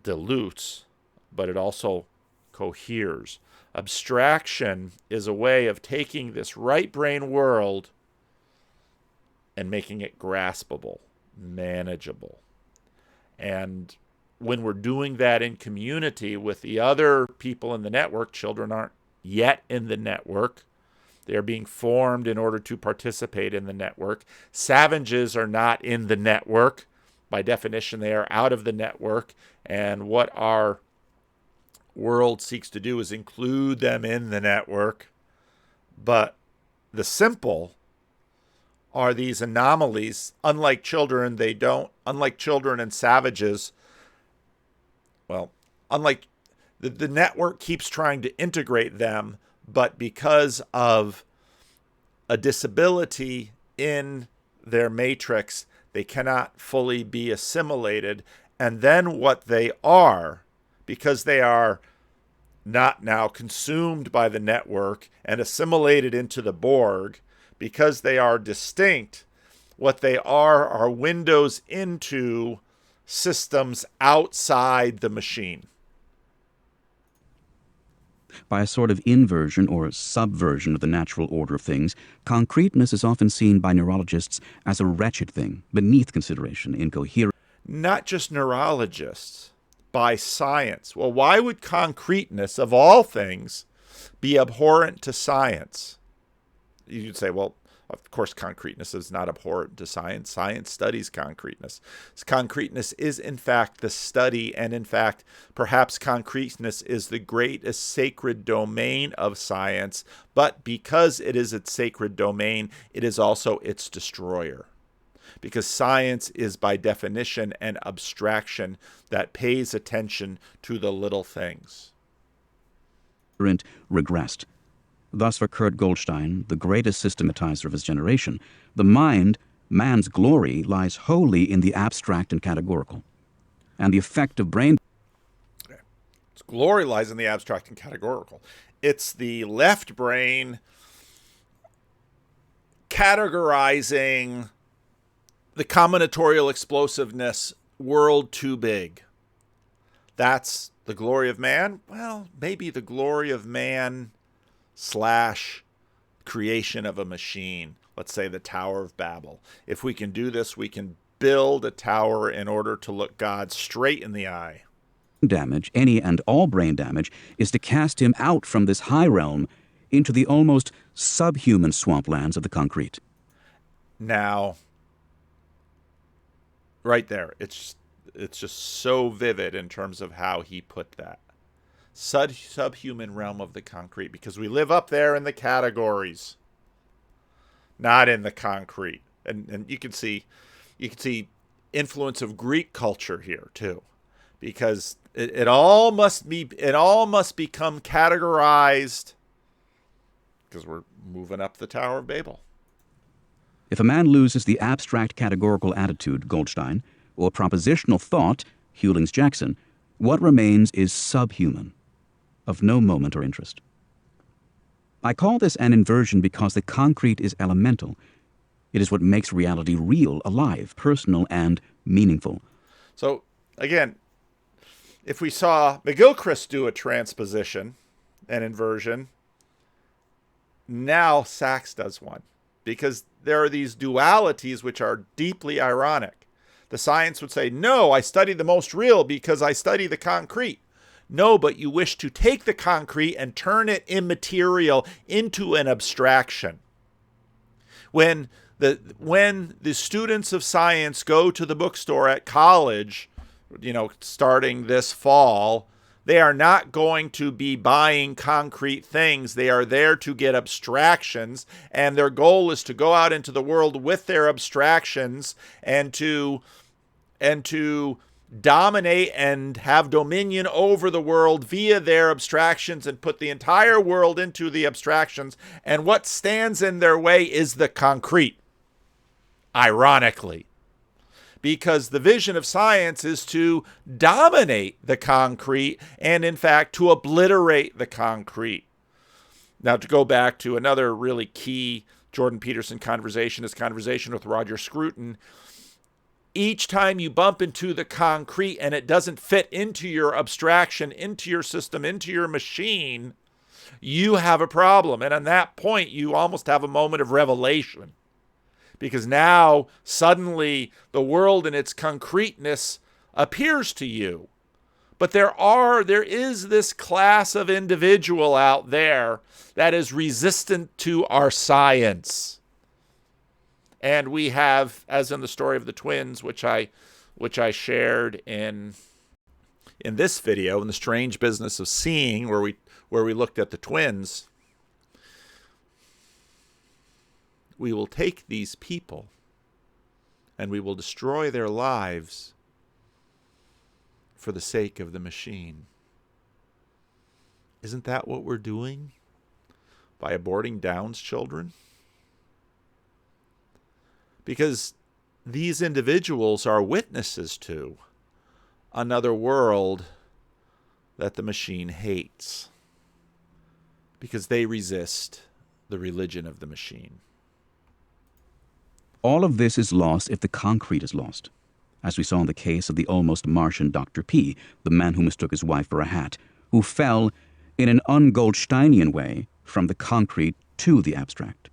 dilutes, but it also coheres. Abstraction is a way of taking this right brain world and making it graspable, manageable. And when we're doing that in community with the other people in the network, children aren't yet in the network. They are being formed in order to participate in the network. Savages are not in the network. By definition, they are out of the network. And what our world seeks to do is include them in the network. But the simple are these anomalies. Unlike children, unlike children and savages, unlike the network keeps trying to integrate them, but because of a disability in their matrix, they cannot fully be assimilated. And then what they are, because they are not now consumed by the network and assimilated into the Borg, because they are distinct, what they are windows into systems outside the machine. By a sort of inversion or subversion of the natural order of things, concreteness is often seen by neurologists as a wretched thing, beneath consideration, incoherent. not just neurologists, by science. Well, why would concreteness, of all things, be abhorrent to science? You'd say, well, of course, concreteness is not abhorrent to science. Science studies concreteness. Concreteness is, in fact, the study, and in fact, perhaps concreteness is the greatest sacred domain of science. But because it is its sacred domain, it is also its destroyer. Because science is, by definition, an abstraction that pays attention to the little things. Regressed. Thus, for Kurt Goldstein, the greatest systematizer of his generation, the mind, man's glory, lies wholly in the abstract and categorical. And the effect of brain... Its glory lies in the abstract and categorical. It's the left brain categorizing the combinatorial explosiveness world too big. That's the glory of man? Well, maybe the glory of man / creation of a machine. Let's say the Tower of Babel. If we can do this, we can build a tower in order to look God straight in the eye. Damage, any and all brain damage, is to cast him out from this high realm into the almost subhuman swamplands of the concrete. Now, right there, it's just so vivid in terms of how he put that. Subhuman realm of the concrete, because we live up there in the categories, not in the concrete. And you can see influence of Greek culture here too, because it all must become categorized, because we're moving up the Tower of Babel. If a man loses the abstract categorical attitude, Goldstein, or propositional thought, Hewlings-Jackson, what remains is subhuman, of no moment or interest. I call this an inversion because the concrete is elemental. It is what makes reality real, alive, personal, and meaningful. So, again, if we saw McGilchrist do a transposition, an inversion, now Sachs does one. Because there are these dualities which are deeply ironic. The science would say, no, I study the most real because I study the concrete. No, but you wish to take the concrete and turn it immaterial into an abstraction. When the students of science go to the bookstore at college, starting this fall, they are not going to be buying concrete things. They are there to get abstractions, and their goal is to go out into the world with their abstractions and to dominate and have dominion over the world via their abstractions and put the entire world into the abstractions. And what stands in their way is the concrete, ironically. Because the vision of science is to dominate the concrete and, in fact, to obliterate the concrete. Now, to go back to another really key Jordan Peterson conversation, his conversation with Roger Scruton, each time you bump into the concrete and it doesn't fit into your abstraction, into your system, into your machine, you have a problem. And on that point, you almost have a moment of revelation. Because now, suddenly, the world in its concreteness appears to you. But there is this class of individual out there that is resistant to our science. And we have, as in the story of the twins, which I shared in this video, in the strange business of seeing, where we looked at the twins. We will take these people and we will destroy their lives for the sake of the machine. Isn't that what we're doing by aborting Down's children? Because these individuals are witnesses to another world that the machine hates, because they resist the religion of the machine. All of this is lost if the concrete is lost, as we saw in the case of the almost Martian Dr. P, the man who mistook his wife for a hat, who fell in an un-Goldsteinian way from the concrete to the abstract.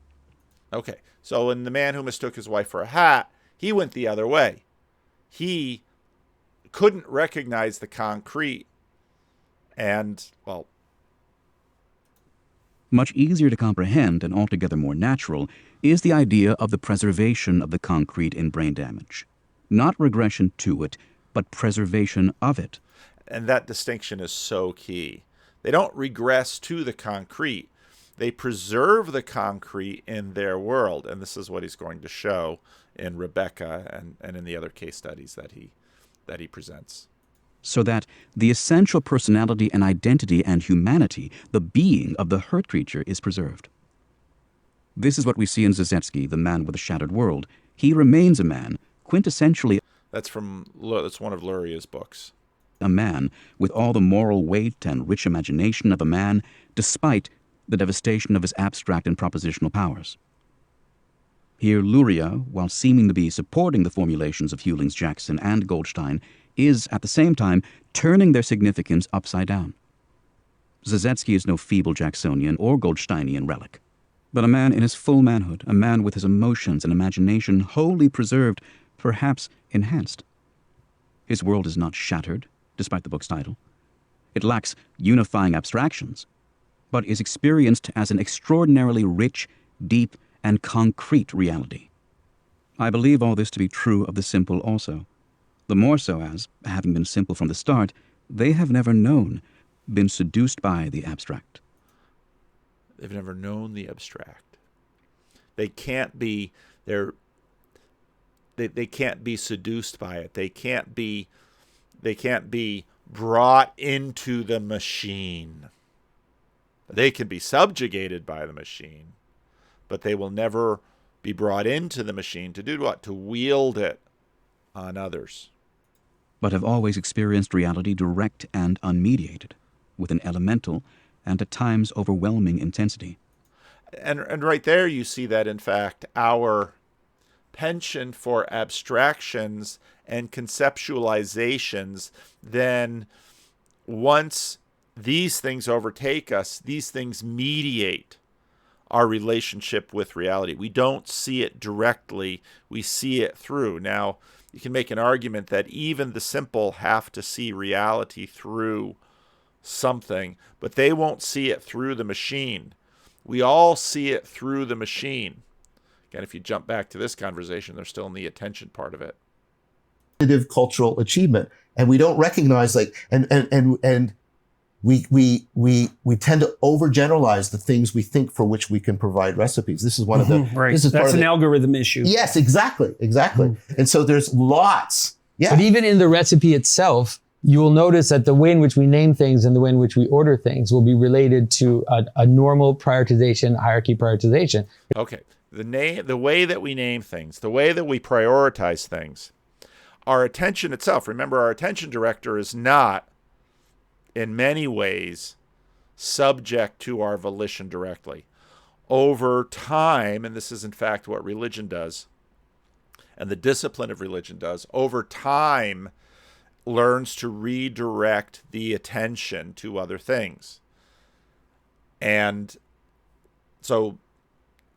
Okay, so in the man who mistook his wife for a hat, he went the other way. He couldn't recognize the concrete. And, well, Much easier to comprehend and altogether more natural is the idea of the preservation of the concrete in brain damage. Not regression to it, but preservation of it. and that distinction is so key. They don't regress to the concrete. They preserve the concrete in their world. And this is what he's going to show in Vervaeke and in the other case studies that he presents. So that the essential personality and identity and humanity, the being of the hurt creature, is preserved. This is what we see in Zizetsky, the man with a shattered world. He remains a man, quintessentially That's one of Luria's books. a man with all the moral weight and rich imagination of a man, despite the devastation of his abstract and propositional powers. Here Luria, while seeming to be supporting the formulations of Hewlings Jackson and Goldstein, is at the same time turning their significance upside down. Zizetsky is no feeble Jacksonian or Goldsteinian relic, but a man in his full manhood, a man with his emotions and imagination wholly preserved, perhaps enhanced. His world is not shattered, despite the book's title. It lacks unifying abstractions, but is experienced as an extraordinarily rich, deep, and concrete reality. I believe all this to be true of the simple also, the more so as, having been simple from the start, they have never been seduced by the abstract. They've never known the abstract. They can't be they can't be seduced by it. They can't be brought into the machine. They can be subjugated by the machine, but they will never be brought into the machine to do what? To wield it on others. But have always experienced reality direct and unmediated, with an elemental and at times overwhelming intensity. And right there you see that, in fact, our penchant for abstractions and conceptualizations, then once these things overtake us, these things mediate our relationship with reality. We don't see it directly, we see it through. Now, you can make an argument that even the simple have to see reality through something, but they won't see it through the machine. We all see it through the machine. Again, if you jump back to this conversation, they're still in the attention part of it. Cultural achievement, and we don't recognize and we tend to overgeneralize the things we think for which we can provide recipes. This is one of the Right. This is That's part of an algorithm issue. Yes, exactly. And so there's lots. Yeah. But even in the recipe itself, you will notice that the way in which we name things and the way in which we order things will be related to a normal prioritization, hierarchy prioritization. Okay. The way that we name things, the way that we prioritize things, our attention itself. Remember, our attention director is not, in many ways, subject to our volition directly. Over time, and this is in fact what religion does, and the discipline of religion does, over time learns to redirect the attention to other things. And so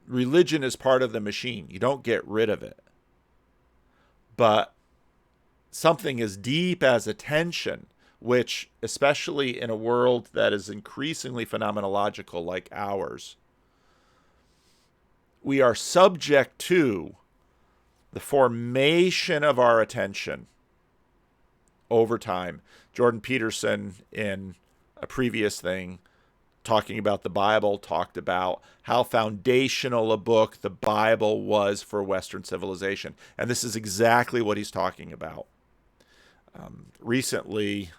religion is part of the machine. You don't get rid of it. But something as deep as attention, which, especially in a world that is increasingly phenomenological like ours, we are subject to the formation of our attention over time. Jordan Peterson, in a previous thing, talking about the Bible, talked about how foundational a book the Bible was for Western civilization. And this is exactly what he's talking about. Recently,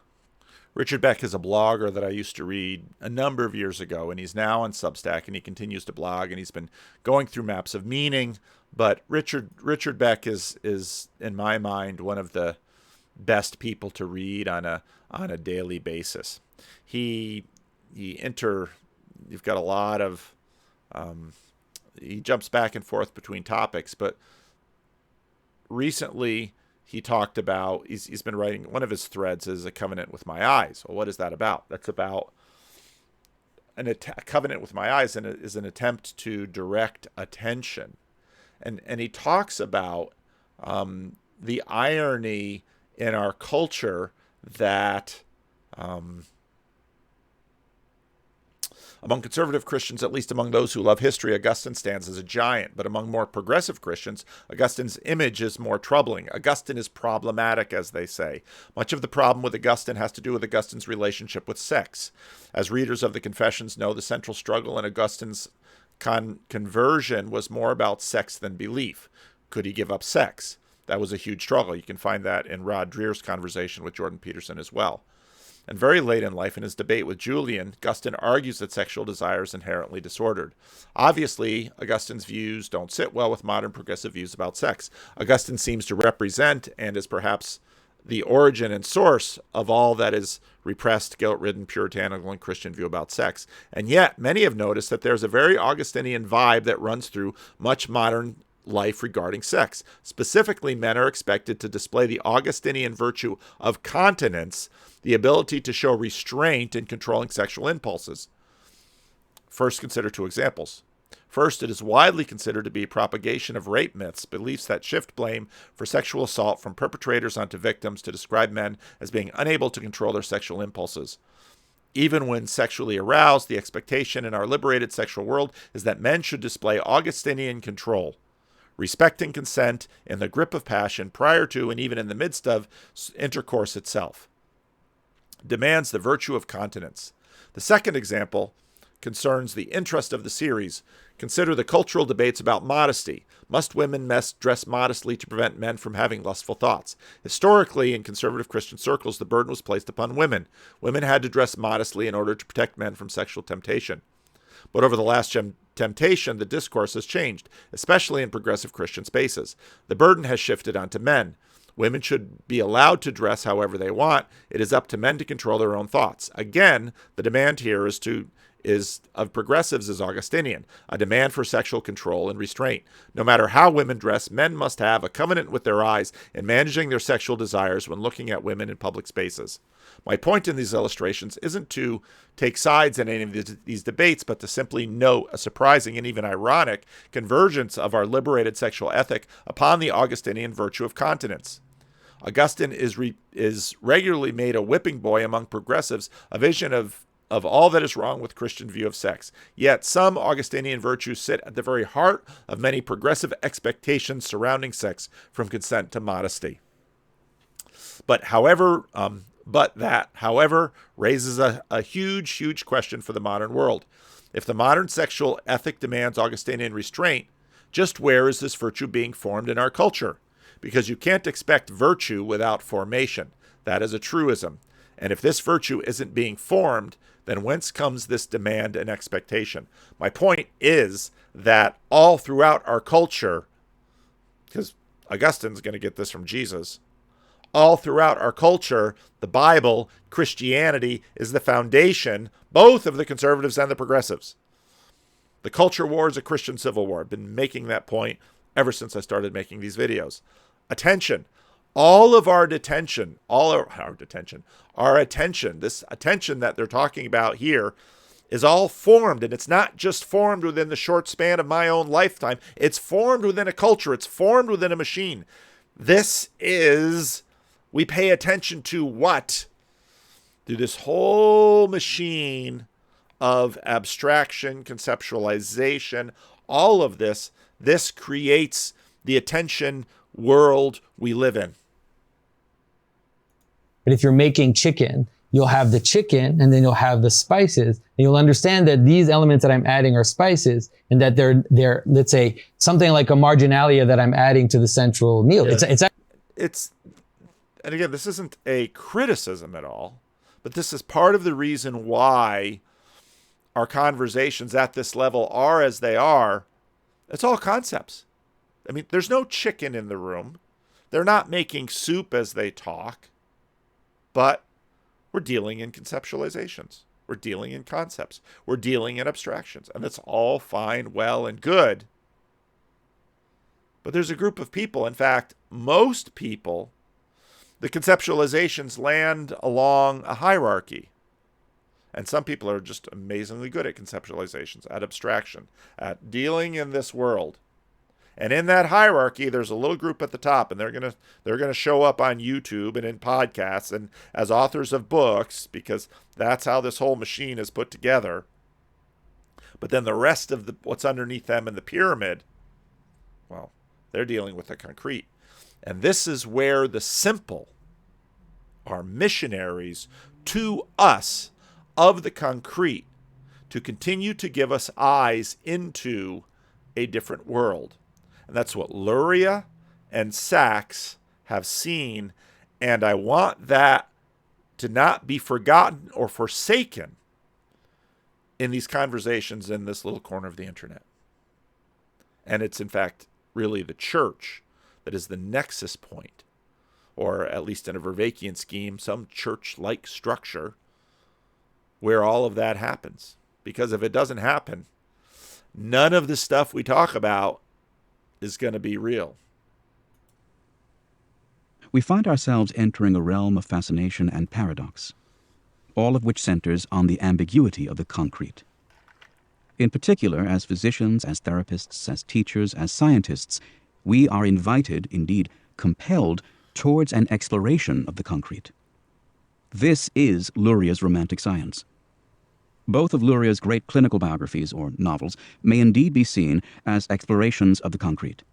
Richard Beck is a blogger that I used to read a number of years ago, and he's now on Substack, and he continues to blog, and he's been going through Maps of Meaning. But Richard Beck is in my mind one of the best people to read on a daily basis. You've got a lot of he jumps back and forth between topics, but recently he talked about, he's been writing, one of his threads is A Covenant with My Eyes. Well, what is that about? That's about a covenant with my eyes, and it is an attempt to direct attention. And he talks about the irony in our culture that among conservative Christians, at least among those who love history, Augustine stands as a giant. But among more progressive Christians, Augustine's image is more troubling. Augustine is problematic, as they say. Much of the problem with Augustine has to do with Augustine's relationship with sex. As readers of the Confessions know, the central struggle in Augustine's conversion was more about sex than belief. Could he give up sex? That was a huge struggle. You can find that in Rod Dreer's conversation with Jordan Peterson as well. And very late in life, in his debate with Julian, Augustine argues that sexual desire is inherently disordered. Obviously, Augustine's views don't sit well with modern progressive views about sex. Augustine seems to represent and is perhaps the origin and source of all that is repressed, guilt-ridden, puritanical, and Christian view about sex. And yet, many have noticed that there's a very Augustinian vibe that runs through much modern life regarding sex. Specifically, men are expected to display the Augustinian virtue of continence, the ability to show restraint in controlling sexual impulses. First, consider two examples. First, it is widely considered to be propagation of rape myths, beliefs that shift blame for sexual assault from perpetrators onto victims to describe men as being unable to control their sexual impulses. Even when sexually aroused, the expectation in our liberated sexual world is that men should display Augustinian control, respecting consent in the grip of passion prior to and even in the midst of intercourse itself. Demands the virtue of continence. The second example concerns the interest of the series. Consider the cultural debates about modesty. Must women dress modestly to prevent men from having lustful thoughts? Historically, in conservative Christian circles, the burden was placed upon women. Women had to dress modestly in order to protect men from sexual temptation. But over the last temptation, the discourse has changed, especially in progressive Christian spaces. The burden has shifted onto men. Women should be allowed to dress however they want. It is up to men to control their own thoughts. Again, the demand here of progressives is Augustinian, a demand for sexual control and restraint. No matter how women dress, men must have a covenant with their eyes in managing their sexual desires when looking at women in public spaces. My point in these illustrations isn't to take sides in any of these debates, but to simply note a surprising and even ironic convergence of our liberated sexual ethic upon the Augustinian virtue of continence. Augustine is regularly made a whipping boy among progressives, a vision of all that is wrong with Christian view of sex. Yet some Augustinian virtues sit at the very heart of many progressive expectations surrounding sex, from consent to modesty. But that, however, raises a huge question for the modern world. If the modern sexual ethic demands Augustinian restraint, just where is this virtue being formed in our culture? Because you can't expect virtue without formation. That is a truism. And if this virtue isn't being formed, then whence comes this demand and expectation? My point is that all throughout our culture, because Augustine's going to get this from Jesus, all throughout our culture, the Bible, Christianity, is the foundation, both of the conservatives and the progressives. The culture war is a Christian civil war. I've been making that point ever since I started making these videos. Attention. All of our attention, this attention that they're talking about here is all formed, and it's not just formed within the short span of my own lifetime. It's formed within a culture. It's formed within a machine. We pay attention to what? Through this whole machine of abstraction, conceptualization, all of this creates the attention world we live in. But if you're making chicken, you'll have the chicken and then you'll have the spices. And you'll understand that these elements that I'm adding are spices, and that they're let's say, something like a marginalia that I'm adding to the central meal. Yeah. And again, this isn't a criticism at all, but this is part of the reason why our conversations at this level are as they are. It's all concepts. I mean, there's no chicken in the room. They're not making soup as they talk, but we're dealing in conceptualizations. We're dealing in concepts. We're dealing in abstractions, and that's all fine, well, and good. But there's a group of people, in fact, most people, the conceptualizations land along a hierarchy. And some people are just amazingly good at conceptualizations, at abstraction, at dealing in this world. And in that hierarchy, there's a little group at the top, and they're gonna show up on YouTube and in podcasts and as authors of books, because that's how this whole machine is put together. But then the rest of what's underneath them in the pyramid, well, they're dealing with the concrete. And this is where the simple are missionaries to us of the concrete, to continue to give us eyes into a different world. And that's what Luria and Sachs have seen. And I want that to not be forgotten or forsaken in these conversations in this little corner of the internet. And it's, in fact, really the church that is the nexus point, or at least in a Vervaekean scheme, some church-like structure where all of that happens. Because if it doesn't happen, none of the stuff we talk about is going to be real. We find ourselves entering a realm of fascination and paradox, all of which centers on the ambiguity of the concrete. In particular, as physicians, as therapists, as teachers, as scientists, we are invited, indeed compelled, towards an exploration of the concrete. This is Luria's romantic science. Both of Luria's great clinical biographies, or novels, may indeed be seen as explorations of the concrete.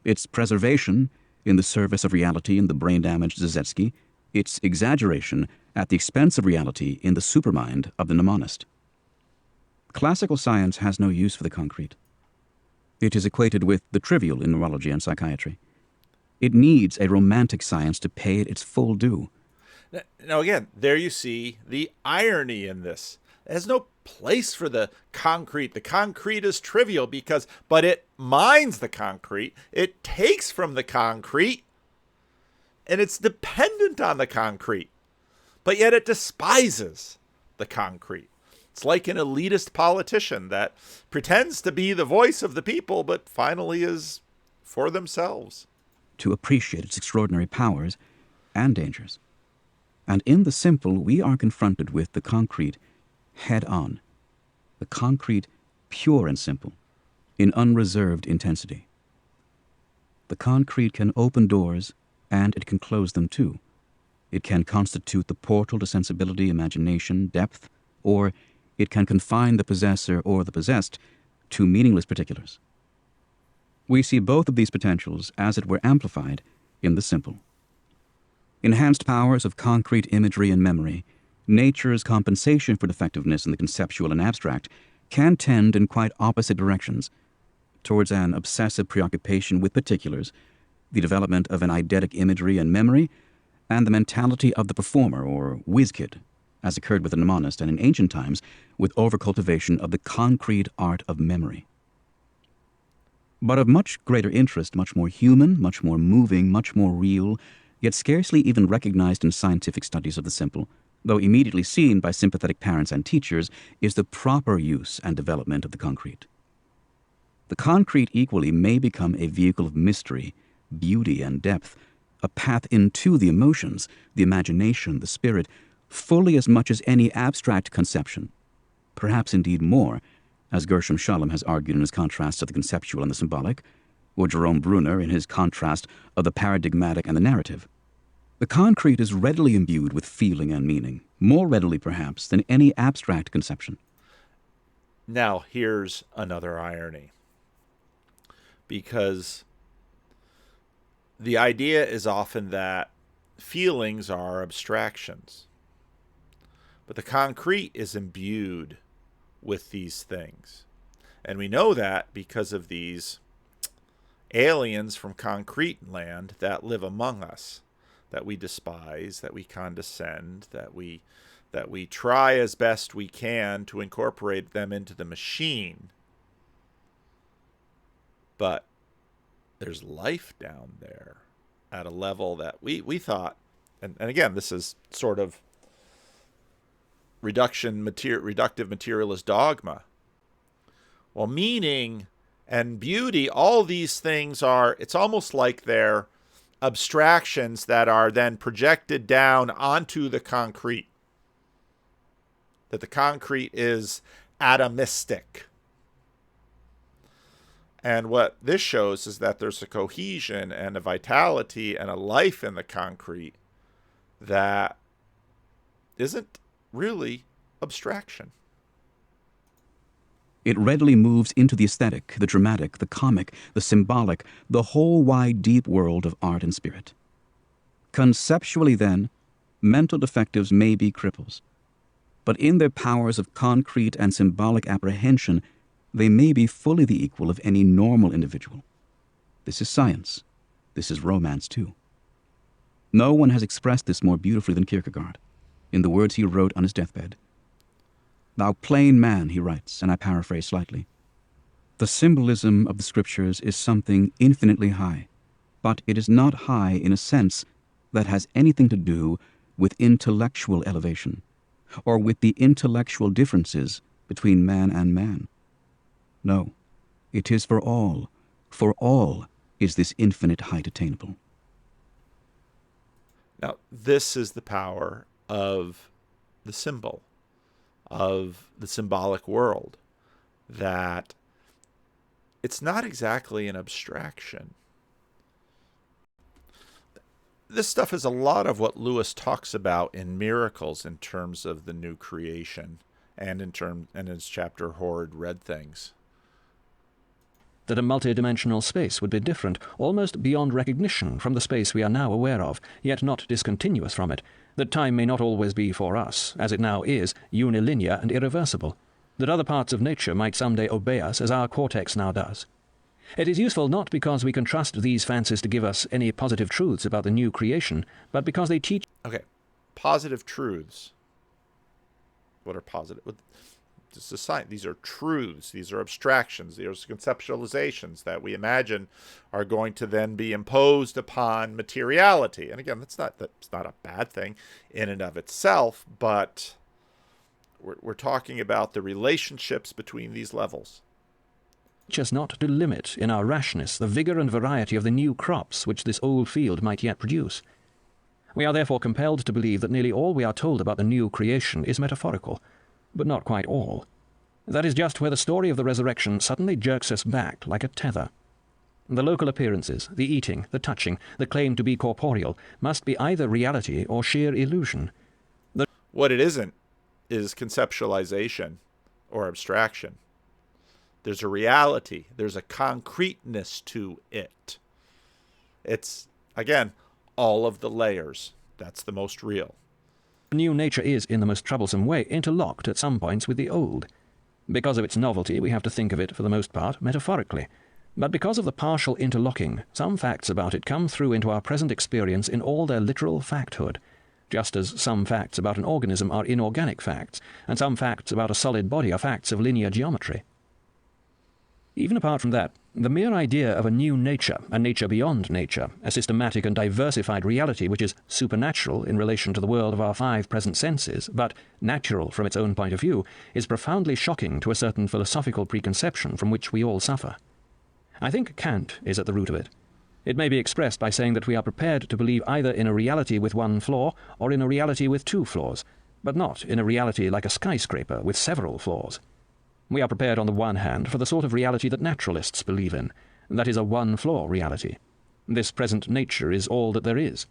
Its preservation in the service of reality in the brain-damaged Zizetsky, its exaggeration at the expense of reality in the supermind of the mnemonist. Classical science has no use for the concrete. It is equated with the trivial in neurology and psychiatry. It needs a romantic science to pay it its full due. Now again, there you see the irony in this. There's no place for the concrete. The concrete is trivial but it mines the concrete. It takes from the concrete, and it's dependent on the concrete. But yet it despises the concrete. It's like an elitist politician that pretends to be the voice of the people, but finally is for themselves. To appreciate its extraordinary powers and dangers. And in the simple, we are confronted with the concrete head on, the concrete pure and simple, in unreserved intensity. The concrete can open doors, and it can close them too. It can constitute the portal to sensibility, imagination, depth, or it can confine the possessor or the possessed to meaningless particulars. We see both of these potentials, as it were, amplified in the simple. Enhanced powers of concrete imagery and memory, nature's compensation for defectiveness in the conceptual and abstract, can tend in quite opposite directions, towards an obsessive preoccupation with particulars, the development of an eidetic imagery and memory, and the mentality of the performer, or whiz-kid, as occurred with the mnemonist and in ancient times with overcultivation of the concrete art of memory. But of much greater interest, much more human, much more moving, much more real, yet scarcely even recognized in scientific studies of the simple, though immediately seen by sympathetic parents and teachers, is the proper use and development of the concrete. The concrete equally may become a vehicle of mystery, beauty, and depth, a path into the emotions, the imagination, the spirit, fully as much as any abstract conception, perhaps indeed more, as Gershom Scholem has argued in his contrast of the conceptual and the symbolic, or Jerome Brunner in his contrast of the paradigmatic and the narrative. The concrete is readily imbued with feeling and meaning, more readily perhaps than any abstract conception. Now, here's another irony. Because the idea is often that feelings are abstractions. But the concrete is imbued with these things. And we know that because of these aliens from concrete land that live among us, that we despise, that we condescend, that we try as best we can to incorporate them into the machine. But there's life down there at a level that we thought, and again, this is sort of reductive materialist dogma. Well, meaning and beauty, all these things it's almost like they're abstractions that are then projected down onto the concrete. That the concrete is atomistic. And what this shows is that there's a cohesion and a vitality and a life in the concrete that isn't really abstraction. It readily moves into the aesthetic, the dramatic, the comic, the symbolic, the whole wide, deep world of art and spirit. Conceptually, then, mental defectives may be cripples, but in their powers of concrete and symbolic apprehension, they may be fully the equal of any normal individual. This is science. This is romance, too. No one has expressed this more beautifully than Kierkegaard, in the words he wrote on his deathbed. "Thou plain man," he writes, and I paraphrase slightly, "the symbolism of the scriptures is something infinitely high, but it is not high in a sense that has anything to do with intellectual elevation, or with the intellectual differences between man and man. No, it is for all is this infinite height attainable." Now, this is the power of the symbol, of the symbolic world, that it's not exactly an abstraction. This stuff is a lot of what Lewis talks about in Miracles in terms of the new creation, and in his chapter Horrid Red Things. That a multidimensional space would be different, almost beyond recognition from the space we are now aware of, yet not discontinuous from it. That time may not always be for us, as it now is, unilinear and irreversible. That other parts of nature might someday obey us as our cortex now does. It is useful not because we can trust these fancies to give us any positive truths about the new creation, but because they teach... Okay, positive truths. What are positive? This is science. These are truths. These are abstractions. These are conceptualizations that we imagine are going to then be imposed upon materiality. And again, that's not a bad thing in and of itself, but we're talking about the relationships between these levels. Teach us not to limit in our rashness the vigor and variety of the new crops which this old field might yet produce. We are therefore compelled to believe that nearly all we are told about the new creation is metaphorical, but not quite all. That is just where the story of the resurrection suddenly jerks us back like a tether. The local appearances, the eating, the touching, the claim to be corporeal, must be either reality or sheer illusion. What it isn't is conceptualization or abstraction. There's a reality. There's a concreteness to it. It's, again, all of the layers. That's the most real. The new nature is, in the most troublesome way, interlocked at some points with the old. Because of its novelty, we have to think of it, for the most part, metaphorically. But because of the partial interlocking, some facts about it come through into our present experience in all their literal facthood, just as some facts about an organism are inorganic facts, and some facts about a solid body are facts of linear geometry. Even apart from that, the mere idea of a new nature, a nature beyond nature, a systematic and diversified reality which is supernatural in relation to the world of our 5 present senses, but natural from its own point of view, is profoundly shocking to a certain philosophical preconception from which we all suffer. I think Kant is at the root of it. It may be expressed by saying that we are prepared to believe either in a reality with one flaw or in a reality with 2 flaws, but not in a reality like a skyscraper with several floors. We are prepared on the one hand for the sort of reality that naturalists believe in, that is a one-flaw reality. This present nature is all that there is.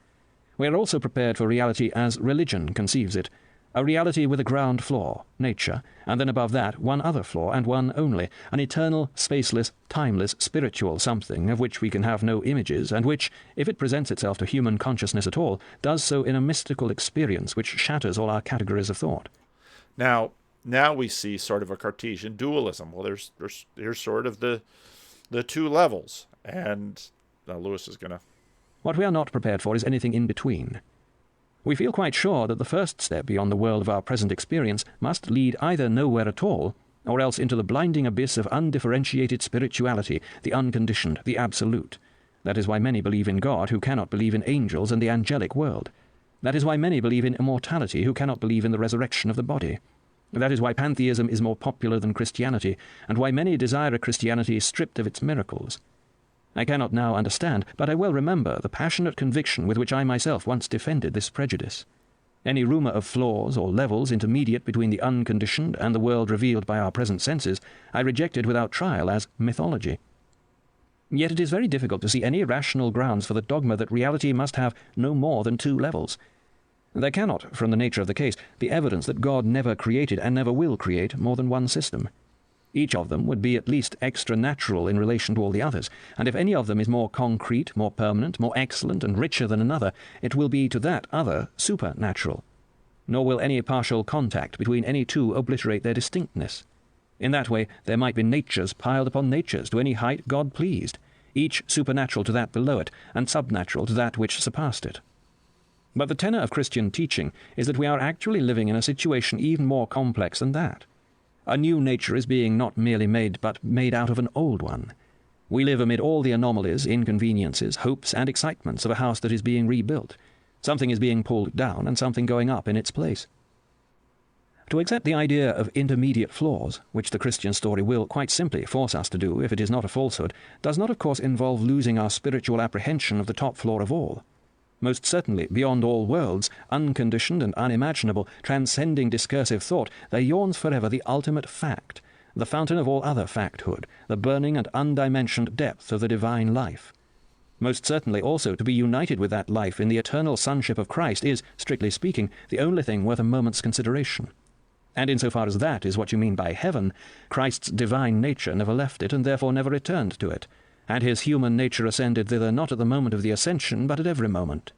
We are also prepared for reality as religion conceives it, a reality with a ground flaw, nature, and then above that one other flaw, and one only, an eternal, spaceless, timeless, spiritual something of which we can have no images, and which, if it presents itself to human consciousness at all, does so in a mystical experience which shatters all our categories of thought. Now we see sort of a Cartesian dualism. Well, here's sort of the 2 levels, and now Lewis is going to... What we are not prepared for is anything in between. We feel quite sure that the first step beyond the world of our present experience must lead either nowhere at all, or else into the blinding abyss of undifferentiated spirituality, the unconditioned, the absolute. That is why many believe in God who cannot believe in angels and the angelic world. That is why many believe in immortality who cannot believe in the resurrection of the body. That is why pantheism is more popular than Christianity, and why many desire a Christianity stripped of its miracles. I cannot now understand, but I well remember the passionate conviction with which I myself once defended this prejudice. Any rumour of flaws or levels intermediate between the unconditioned and the world revealed by our present senses I rejected without trial as mythology. Yet it is very difficult to see any rational grounds for the dogma that reality must have no more than two levels. There cannot, from the nature of the case, be evidence that God never created and never will create more than one system. Each of them would be at least extra-natural in relation to all the others, and if any of them is more concrete, more permanent, more excellent and richer than another, it will be to that other supernatural. Nor will any partial contact between any two obliterate their distinctness. In that way there might be natures piled upon natures to any height God pleased, each supernatural to that below it, and subnatural to that which surpassed it. But the tenor of Christian teaching is that we are actually living in a situation even more complex than that. A new nature is being not merely made, but made out of an old one. We live amid all the anomalies, inconveniences, hopes, and excitements of a house that is being rebuilt. Something is being pulled down, and something going up in its place. To accept the idea of intermediate floors, which the Christian story will, quite simply, force us to do if it is not a falsehood, does not of course involve losing our spiritual apprehension of the top floor of all. Most certainly, beyond all worlds, unconditioned and unimaginable, transcending discursive thought, there yawns forever the ultimate fact, the fountain of all other facthood, the burning and undimensioned depth of the divine life. Most certainly also to be united with that life in the eternal sonship of Christ is, strictly speaking, the only thing worth a moment's consideration. And insofar as that is what you mean by heaven, Christ's divine nature never left it and therefore never returned to it, and his human nature ascended thither not at the moment of the ascension, but at every moment.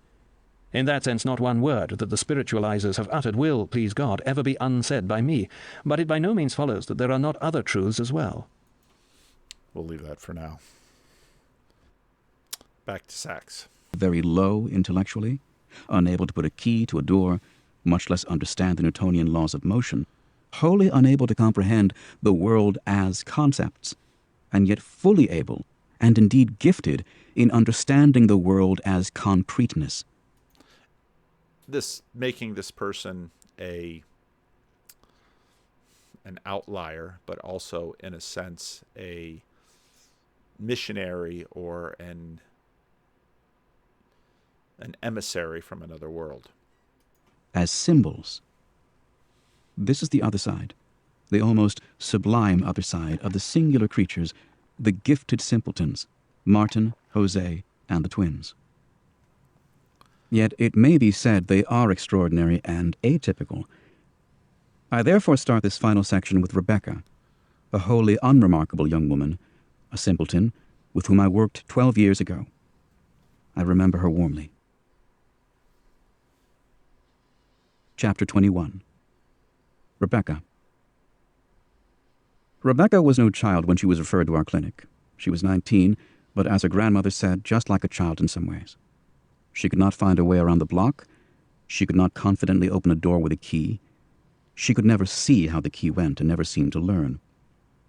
In that sense, not one word that the spiritualizers have uttered will, please God, ever be unsaid by me, but it by no means follows that there are not other truths as well. We'll leave that for now. Back to Sachs. Very low intellectually, unable to put a key to a door, much less understand the Newtonian laws of motion, wholly unable to comprehend the world as concepts, and yet fully able, and indeed gifted, in understanding the world as concreteness. This making this person an outlier, but also, in a sense, a missionary or an emissary from another world. As symbols. This is the other side, the almost sublime other side of the singular creatures, the gifted simpletons, Martin, Jose, and the twins. Yet it may be said they are extraordinary and atypical. I therefore start this final section with Vervaeke, a wholly unremarkable young woman, a simpleton, with whom I worked 12 years ago. I remember her warmly. Chapter 21. Vervaeke. Vervaeke was no child when she was referred to our clinic. She was 19, but as her grandmother said, just like a child in some ways. She could not find her way around the block. She could not confidently open a door with a key. She could never see how the key went and never seemed to learn.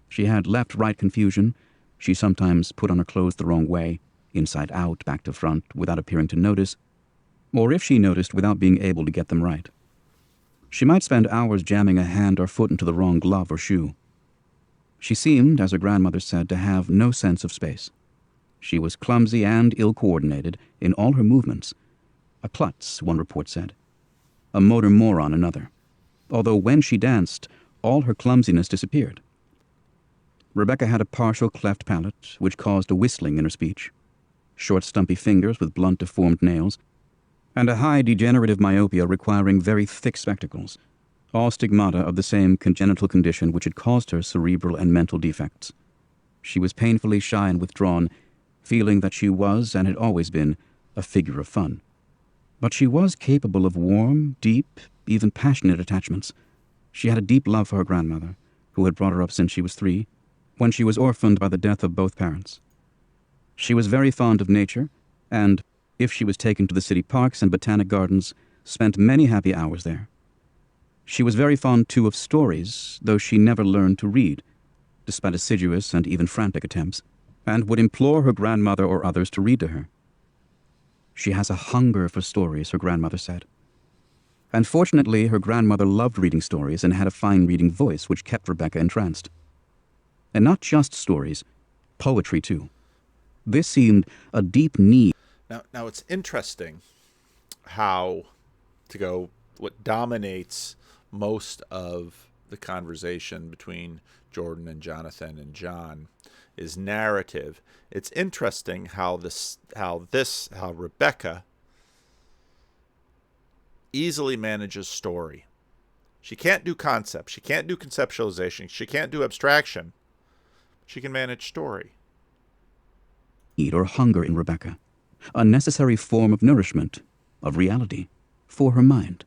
She had left-right confusion. She sometimes put on her clothes the wrong way, inside out, back to front, without appearing to notice, or if she noticed, without being able to get them right. She might spend hours jamming a hand or foot into the wrong glove or shoe. She seemed, as her grandmother said, to have no sense of space. She was clumsy and ill-coordinated in all her movements. A klutz, one report said. A motor moron, another. Although when she danced, all her clumsiness disappeared. Vervaeke had a partial cleft palate, which caused a whistling in her speech, short stumpy fingers with blunt deformed nails, and a high degenerative myopia requiring very thick spectacles, all stigmata of the same congenital condition which had caused her cerebral and mental defects. She was painfully shy and withdrawn, feeling that she was, and had always been, a figure of fun. But she was capable of warm, deep, even passionate attachments. She had a deep love for her grandmother, who had brought her up since she was 3, when she was orphaned by the death of both parents. She was very fond of nature, and, if she was taken to the city parks and botanic gardens, spent many happy hours there. She was very fond, too, of stories, though she never learned to read, despite assiduous and even frantic attempts, and would implore her grandmother or others to read to her. She has a hunger for stories, her grandmother said. And fortunately, her grandmother loved reading stories and had a fine reading voice which kept Vervaeke entranced. And not just stories, poetry too. This seemed a deep need. Now it's interesting how, to go, what dominates most of the conversation between Jordan and Jonathan and John is narrative. It's interesting how Vervaeke easily manages story. She can't do concept. She can't do conceptualization. She can't do abstraction. She can manage story. Need or hunger in Vervaeke, a necessary form of nourishment, of reality, for her mind.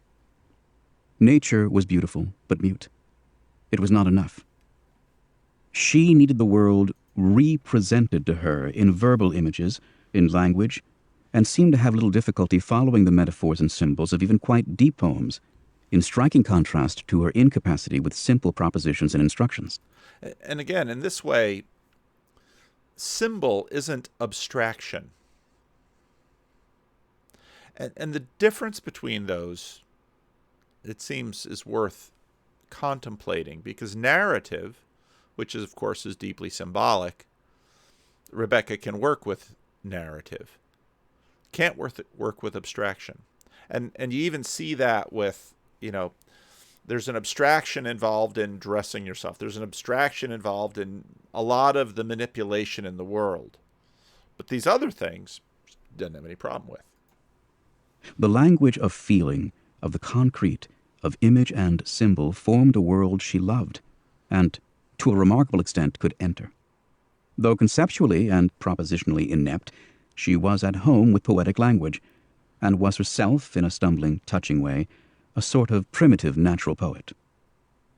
Nature was beautiful, but mute. It was not enough. She needed the world represented to her in verbal images, in language, and seemed to have little difficulty following the metaphors and symbols of even quite deep poems, in striking contrast to her incapacity with simple propositions and instructions. And again, in this way, symbol isn't abstraction. And the difference between those, it seems, is worth contemplating, because narrative, which is, of course, is deeply symbolic, Vervaeke can work with narrative, can't work with abstraction. And you even see that with, there's an abstraction involved in dressing yourself. There's an abstraction involved in a lot of the manipulation in the world. But these other things, she doesn't have any problem with. The language of feeling, of the concrete, of image and symbol formed a world she loved, and, to a remarkable extent, could enter. Though conceptually and propositionally inept, she was at home with poetic language, and was herself, in a stumbling, touching way, a sort of primitive natural poet.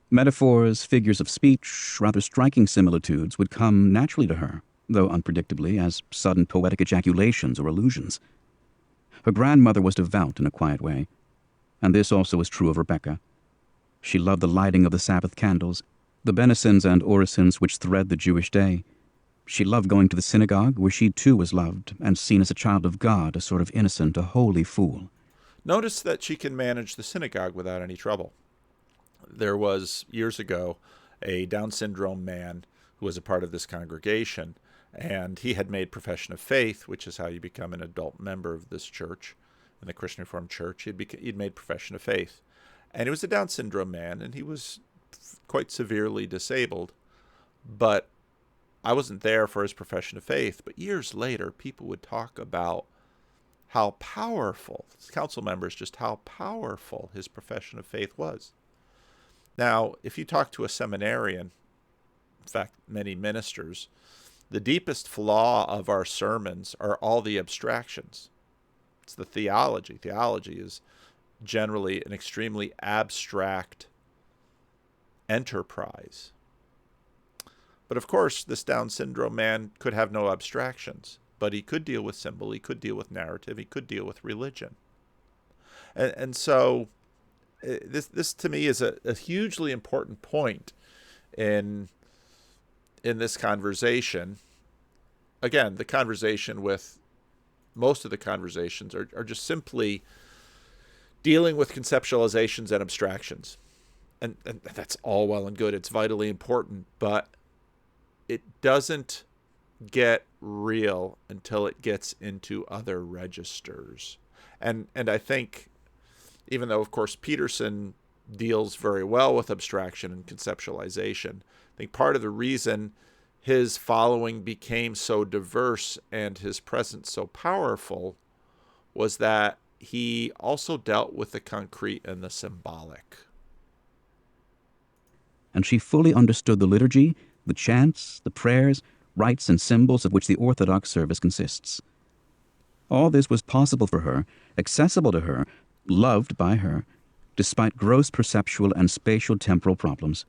Metaphors, figures of speech, rather striking similitudes would come naturally to her, though unpredictably, as sudden poetic ejaculations or allusions. Her grandmother was devout in a quiet way, and this also was true of Vervaeke. She loved the lighting of the Sabbath candles, the benisons and orisons which thread the Jewish day. She loved going to the synagogue, where she too was loved, and seen as a child of God, a sort of innocent, a holy fool. Notice that she can manage the synagogue without any trouble. There was, years ago, a Down syndrome man who was a part of this congregation, and he had made profession of faith, which is how you become an adult member of this church, in the Christian Reformed Church. He'd made profession of faith. And he was a Down syndrome man, and he was quite severely disabled. But I wasn't there for his profession of faith. But years later, people would talk about how powerful, council members, just how powerful his profession of faith was. Now, if you talk to a seminarian, in fact, many ministers, the deepest flaw of our sermons are all the abstractions. It's the theology. Theology is generally an extremely abstract enterprise. But of course, this Down syndrome man could have no abstractions, but he could deal with symbol, he could deal with narrative, he could deal with religion. And so this to me is a hugely important point in this conversation. Again, the conversation with most of the conversations are just simply dealing with conceptualizations and abstractions. And that's all well and good. It's vitally important, but it doesn't get real until it gets into other registers. And I think, even though, of course, Peterson deals very well with abstraction and conceptualization, I think part of the reason his following became so diverse and his presence so powerful was that he also dealt with the concrete and the symbolic. And she fully understood the liturgy, the chants, the prayers, rites and symbols of which the Orthodox service consists. All this was possible for her, accessible to her, loved by her, despite gross perceptual and spatial temporal problems,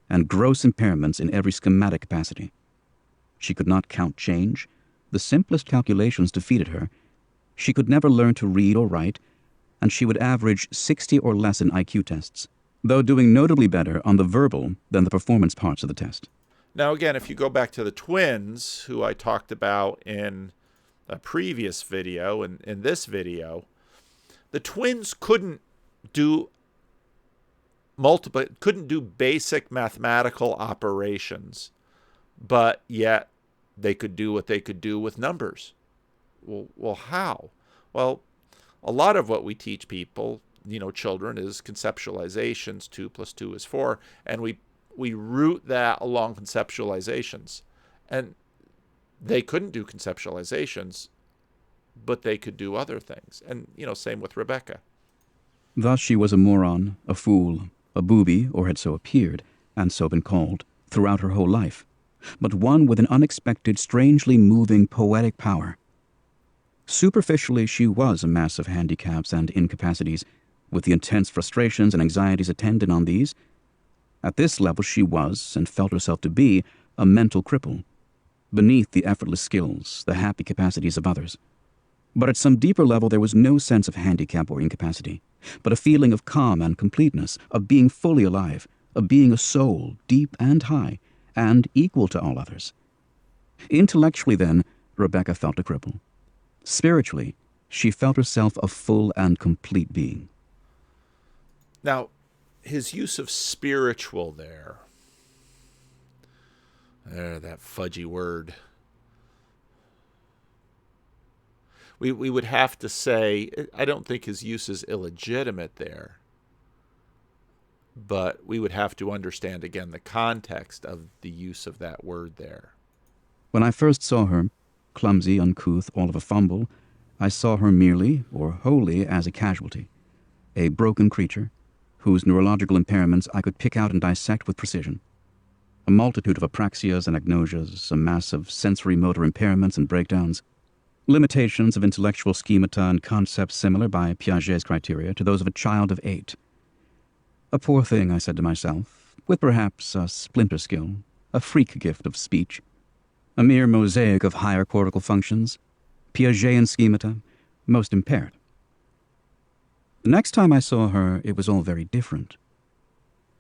and gross impairments in every schematic capacity. She could not count change. The simplest calculations defeated her. She could never learn to read or write, and she would average 60 or less in IQ tests, though doing notably better on the verbal than the performance parts of the test. Now, again, if you go back to the twins, who I talked about in a previous video and in this video, the twins couldn't do basic mathematical operations, but yet they could do what they could do with numbers. Well, how? Well, a lot of what we teach people, children, is conceptualizations. 2 + 2 is 4, and we root that along conceptualizations. And they couldn't do conceptualizations, but they could do other things. And, same with Vervaeke. Thus she was a moron, a fool, a booby, or had so appeared, and so been called, throughout her whole life, but one with an unexpected, strangely moving poetic power. Superficially, she was a mass of handicaps and incapacities, with the intense frustrations and anxieties attendant on these. At this level she was, and felt herself to be, a mental cripple, beneath the effortless skills, the happy capacities of others. But at some deeper level there was no sense of handicap or incapacity, but a feeling of calm and completeness, of being fully alive, of being a soul, deep and high, and equal to all others. Intellectually, then, Vervaeke felt a cripple. Spiritually, she felt herself a full and complete being. Now, his use of spiritual there, that fudgy word. We would have to say, I don't think his use is illegitimate there, but we would have to understand again the context of the use of that word there. When I first saw her, clumsy, uncouth, all of a fumble, I saw her merely, or wholly, as a casualty, a broken creature, whose neurological impairments I could pick out and dissect with precision. A multitude of apraxias and agnosias, a mass of sensory motor impairments and breakdowns, limitations of intellectual schemata and concepts similar by Piaget's criteria to those of a child of 8. A poor thing, I said to myself, with perhaps a splinter skill, a freak gift of speech, a mere mosaic of higher cortical functions, Piagetian schemata, most impaired. The next time I saw her, it was all very different.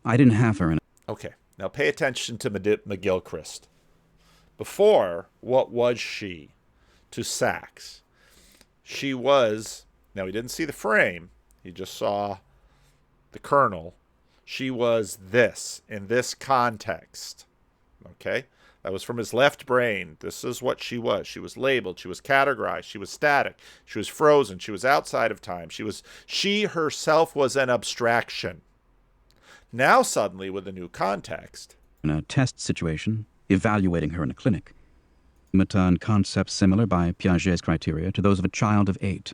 I didn't have her in. Okay, now pay attention to McGilchrist. Before, what was she to Sachs? She was, now he didn't see the frame, he just saw the kernel. She was this, in this context. Okay? That was from his left brain. This is what she was. She was labeled. She was categorized. She was static. She was frozen. She was outside of time. She herself was an abstraction. Now suddenly, with a new context. In a test situation, evaluating her in a clinic. Schemata and concepts similar by Piaget's criteria to those of a child of 8.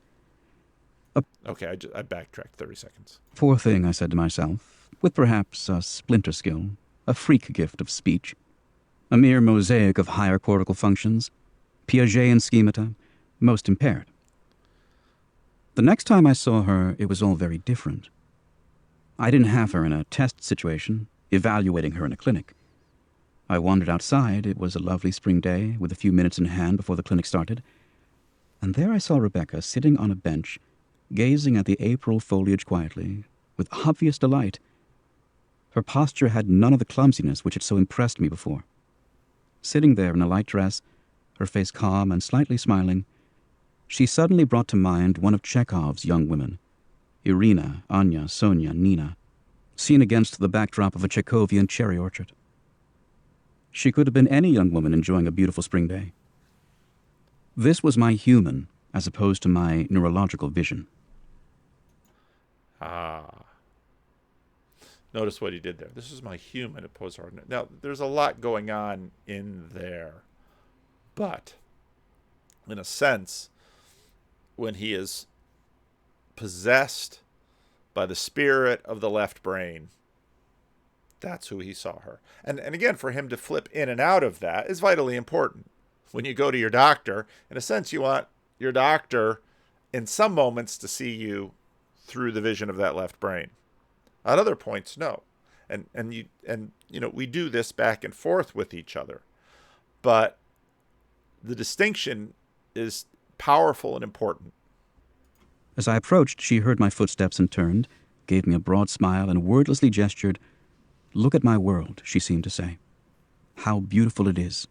Okay, I backtracked 30 seconds. Poor thing, I said to myself, with perhaps a splinter skill, a freak gift of speech, a mere mosaic of higher cortical functions, Piagetian schemata, most impaired. The next time I saw her, it was all very different. I didn't have her in a test situation, evaluating her in a clinic. I wandered outside. It was a lovely spring day, with a few minutes in hand before the clinic started, and there I saw Vervaeke sitting on a bench, gazing at the April foliage quietly, with obvious delight. Her posture had none of the clumsiness which had so impressed me before. Sitting there in a light dress, her face calm and slightly smiling, she suddenly brought to mind one of Chekhov's young women, Irina, Anya, Sonia, Nina, seen against the backdrop of a Chekhovian cherry orchard. She could have been any young woman enjoying a beautiful spring day. This was my human, as opposed to my neurological vision. Notice what he did there. This is my human opposed to our... Now, there's a lot going on in there. But, in a sense, when he is possessed by the spirit of the left brain, that's who he saw her. And again, for him to flip in and out of that is vitally important. When you go to your doctor, in a sense, you want your doctor, in some moments, to see you through the vision of that left brain. At other points, no. And we do this back and forth with each other. But the distinction is powerful and important. As I approached, she heard my footsteps and turned, gave me a broad smile, and wordlessly gestured. "Look at my world," she seemed to say. "How beautiful it is."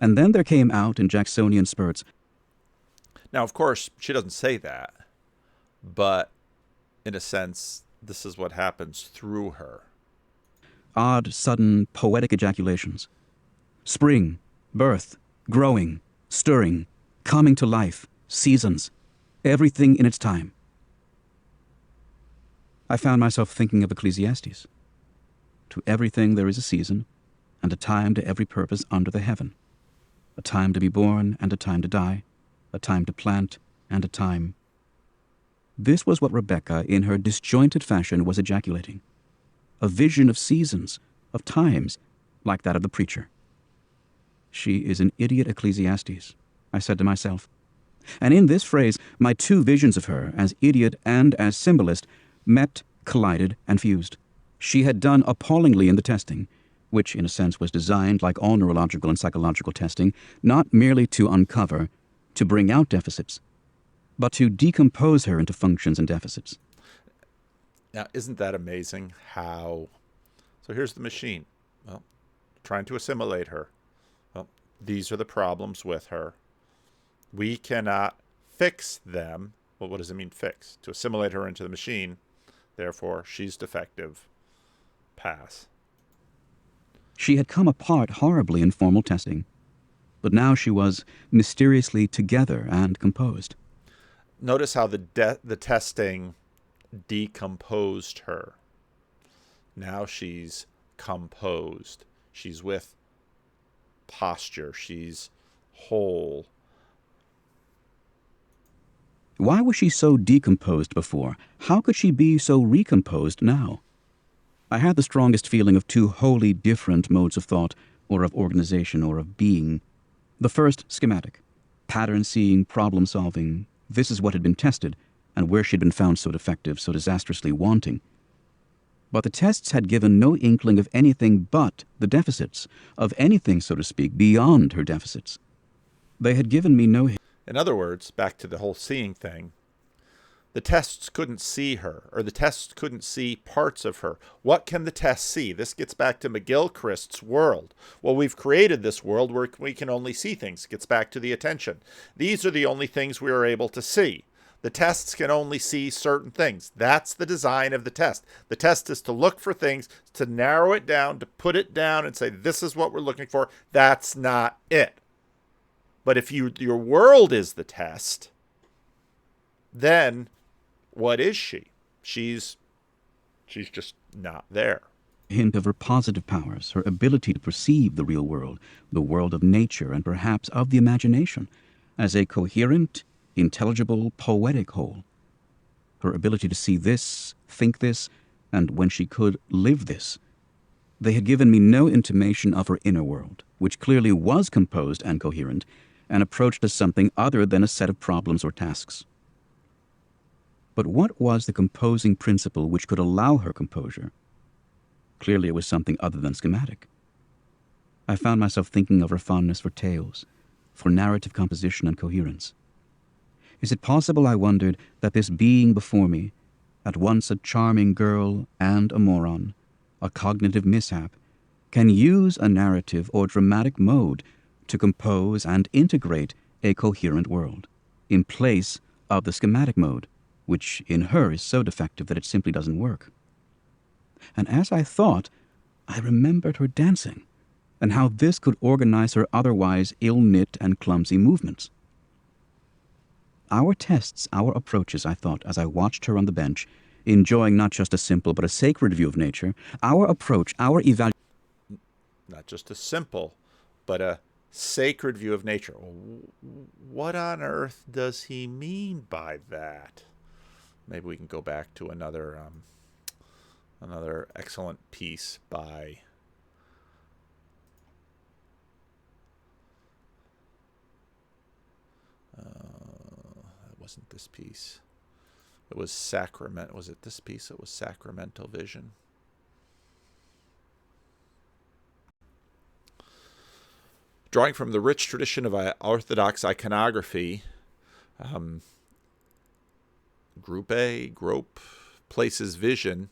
And then there came out in Jacksonian spurts. Now, of course, she doesn't say that, but in a sense, this is what happens through her. Odd, sudden, poetic ejaculations. Spring, birth, growing, stirring, coming to life, seasons, everything in its time. I found myself thinking of Ecclesiastes. To everything there is a season, and a time to every purpose under the heaven, a time to be born and a time to die, a time to plant and a time. This was what Rebecca, in her disjointed fashion, was ejaculating. A vision of seasons, of times, like that of the preacher. She is an idiot Ecclesiastes, I said to myself. And in this phrase, my two visions of her, as idiot and as symbolist, met, collided, and fused. She had done appallingly in the testing, which in a sense was designed, like all neurological and psychological testing, not merely to uncover, to bring out deficits, but to decompose her into functions and deficits. Now, isn't that amazing how... So here's the machine. Well, trying to assimilate her. Well, these are the problems with her. We cannot fix them. Well, what does it mean, fix? To assimilate her into the machine. Therefore, she's defective. Pass. She had come apart horribly in formal testing, but now she was mysteriously together and composed. Notice how the testing decomposed her. Now she's composed. She's with posture. She's whole. Why was she so decomposed before? How could she be so recomposed now? I had the strongest feeling of two wholly different modes of thought, or of organization, or of being. The first, schematic. Pattern seeing, problem solving. This is what had been tested, and where she had been found so defective, so disastrously wanting. But the tests had given no inkling of anything but the deficits, of anything, so to speak, beyond her deficits. They had given me no... In other words, back to the whole seeing thing, the tests couldn't see her, or the tests couldn't see parts of her. What can the tests see? This gets back to McGilchrist's world. Well, we've created this world where we can only see things. It gets back to the attention. These are the only things we are able to see. The tests can only see certain things. That's the design of the test. The test is to look for things, to narrow it down, to put it down and say, this is what we're looking for. That's not it. But if your world is the test, then what is she? She's just not there. Hint of her positive powers, her ability to perceive the real world, the world of nature, and perhaps of the imagination, as a coherent, intelligible, poetic whole. Her ability to see this, think this, and when she could, live this. They had given me no intimation of her inner world, which clearly was composed and coherent, and approached as something other than a set of problems or tasks. But what was the composing principle which could allow her composure? Clearly it was something other than schematic. I found myself thinking of her fondness for tales, for narrative composition and coherence. Is it possible, I wondered, that this being before me, at once a charming girl and a moron, a cognitive mishap, can use a narrative or dramatic mode to compose and integrate a coherent world, in place of the schematic mode, which in her is so defective that it simply doesn't work? And as I thought, I remembered her dancing, and how this could organize her otherwise ill-knit and clumsy movements. Our tests, our approaches, I thought, as I watched her on the bench, enjoying not just a simple but a sacred view of nature, our approach, our evaluation... Not just a simple, but a sacred view of nature. What on earth does he mean by that? Maybe we can go back to another excellent piece by it wasn't this piece. It was Sacrament. Was it this piece? It was Sacramental Vision. Drawing from the rich tradition of Orthodox iconography, Grope places vision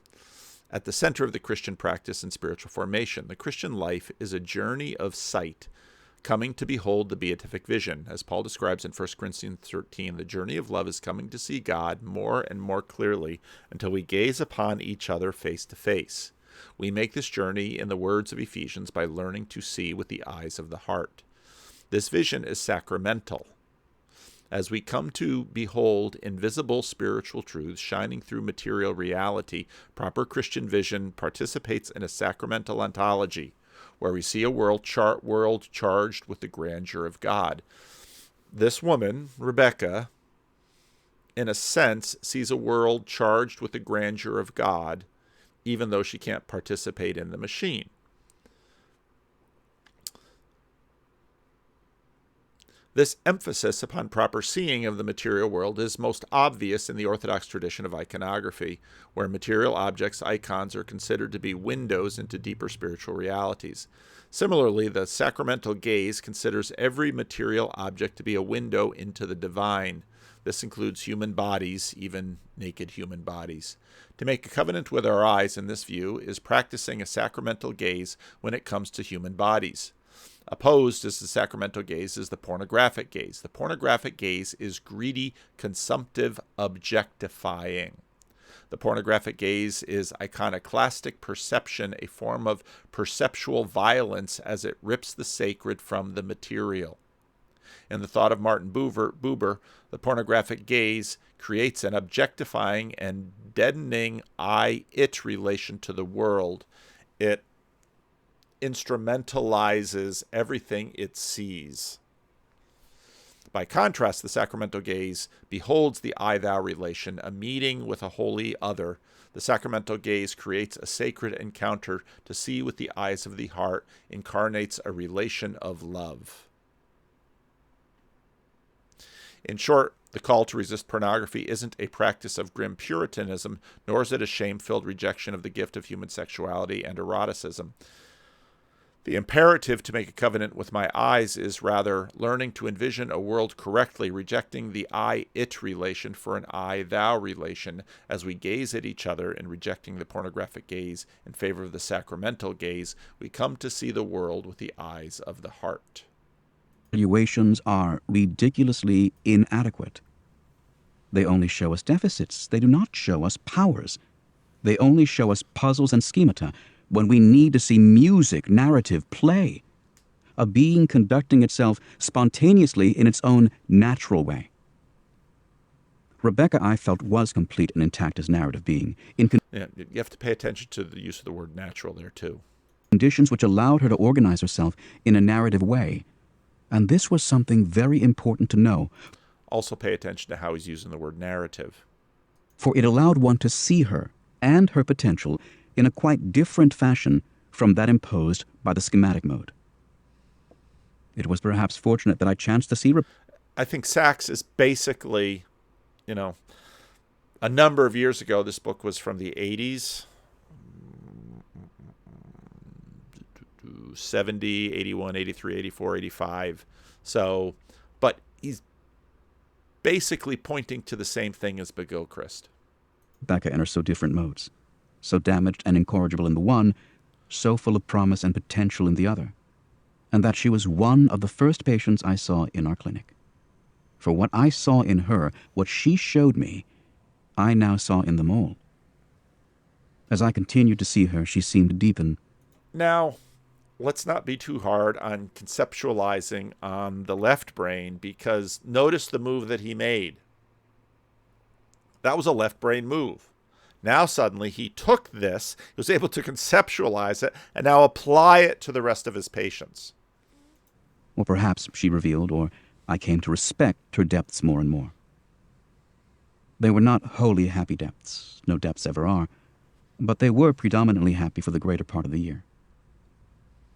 at the center of the Christian practice and spiritual formation. The Christian life is a journey of sight, coming to behold the beatific vision. As Paul describes in 1 Corinthians 13, the journey of love is coming to see God more and more clearly until we gaze upon each other face to face. We make this journey, in the words of Ephesians, by learning to see with the eyes of the heart. This vision is sacramental. As we come to behold invisible spiritual truths shining through material reality, proper Christian vision participates in a sacramental ontology, where we see a world charged with the grandeur of God. This woman, Rebecca, in a sense, sees a world charged with the grandeur of God, even though she can't participate in the machine. This emphasis upon proper seeing of the material world is most obvious in the Orthodox tradition of iconography, where material objects, icons, are considered to be windows into deeper spiritual realities. Similarly, the sacramental gaze considers every material object to be a window into the divine. This includes human bodies, even naked human bodies. To make a covenant with our eyes, in this view, is practicing a sacramental gaze when it comes to human bodies. Opposed as the sacramental gaze is the pornographic gaze. The pornographic gaze is greedy, consumptive, objectifying. The pornographic gaze is iconoclastic perception, a form of perceptual violence as it rips the sacred from the material. In the thought of Martin Buber, the pornographic gaze creates an objectifying and deadening I-it relation to the world. It instrumentalizes everything it sees. By contrast, the sacramental gaze beholds the I-thou relation, a meeting with a holy other. The sacramental gaze creates a sacred encounter. To see with the eyes of the heart incarnates a relation of love. In short, the call to resist pornography isn't a practice of grim Puritanism, nor is it a shame-filled rejection of the gift of human sexuality and eroticism. The imperative to make a covenant with my eyes is rather learning to envision a world correctly, rejecting the I-it relation for an I-thou relation as we gaze at each other, and rejecting the pornographic gaze in favor of the sacramental gaze. We come to see the world with the eyes of the heart. Evaluations are ridiculously inadequate. They only show us deficits. They do not show us powers. They only show us puzzles and schemata when we need to see music, narrative, play, a being conducting itself spontaneously in its own natural way. Rebecca, I felt, was complete and intact as narrative being, in You have to pay attention to the use of the word natural there, too. conditions which allowed her to organize herself in a narrative way. And this was something very important to know. Also pay attention to how he's using the word narrative. For it allowed one to see her and her potential in a quite different fashion from that imposed by the schematic mode. It was perhaps fortunate that I chanced to see I think Sachs is basically, a number of years ago, this book was from the 80s, 70, 81, 83, 84, 85. So, but he's basically pointing to the same thing as McGilchrist. Rebecca in her so different modes, so damaged and incorrigible in the one, so full of promise and potential in the other, and that she was one of the first patients I saw in our clinic. For what I saw in her, what she showed me, I now saw in them all. As I continued to see her, she seemed to deepen. Now, let's not be too hard on conceptualizing on the left brain, because notice the move that he made. That was a left brain move. Now suddenly he took this, he was able to conceptualize it, and now apply it to the rest of his patients. Or perhaps, she revealed, or I came to respect her depths more and more. They were not wholly happy depths, no depths ever are, but they were predominantly happy for the greater part of the year.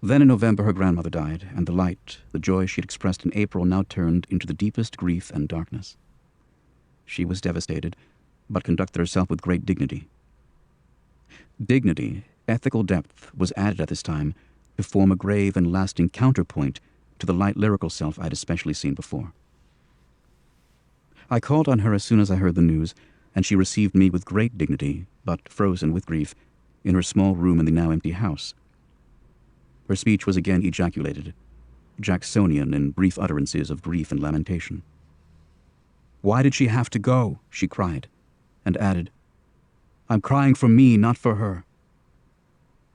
Then in November her grandmother died, and the light, the joy she had expressed in April, now turned into the deepest grief and darkness. She was devastated, but conducted herself with great dignity. Dignity, ethical depth, was added at this time to form a grave and lasting counterpoint to the light lyrical self I had especially seen before. I called on her as soon as I heard the news, and she received me with great dignity, but frozen with grief, in her small room in the now empty house. Her speech was again ejaculated, Jacksonian in brief utterances of grief and lamentation. "Why did she have to go?" she cried, and added, "I'm crying for me, not for her."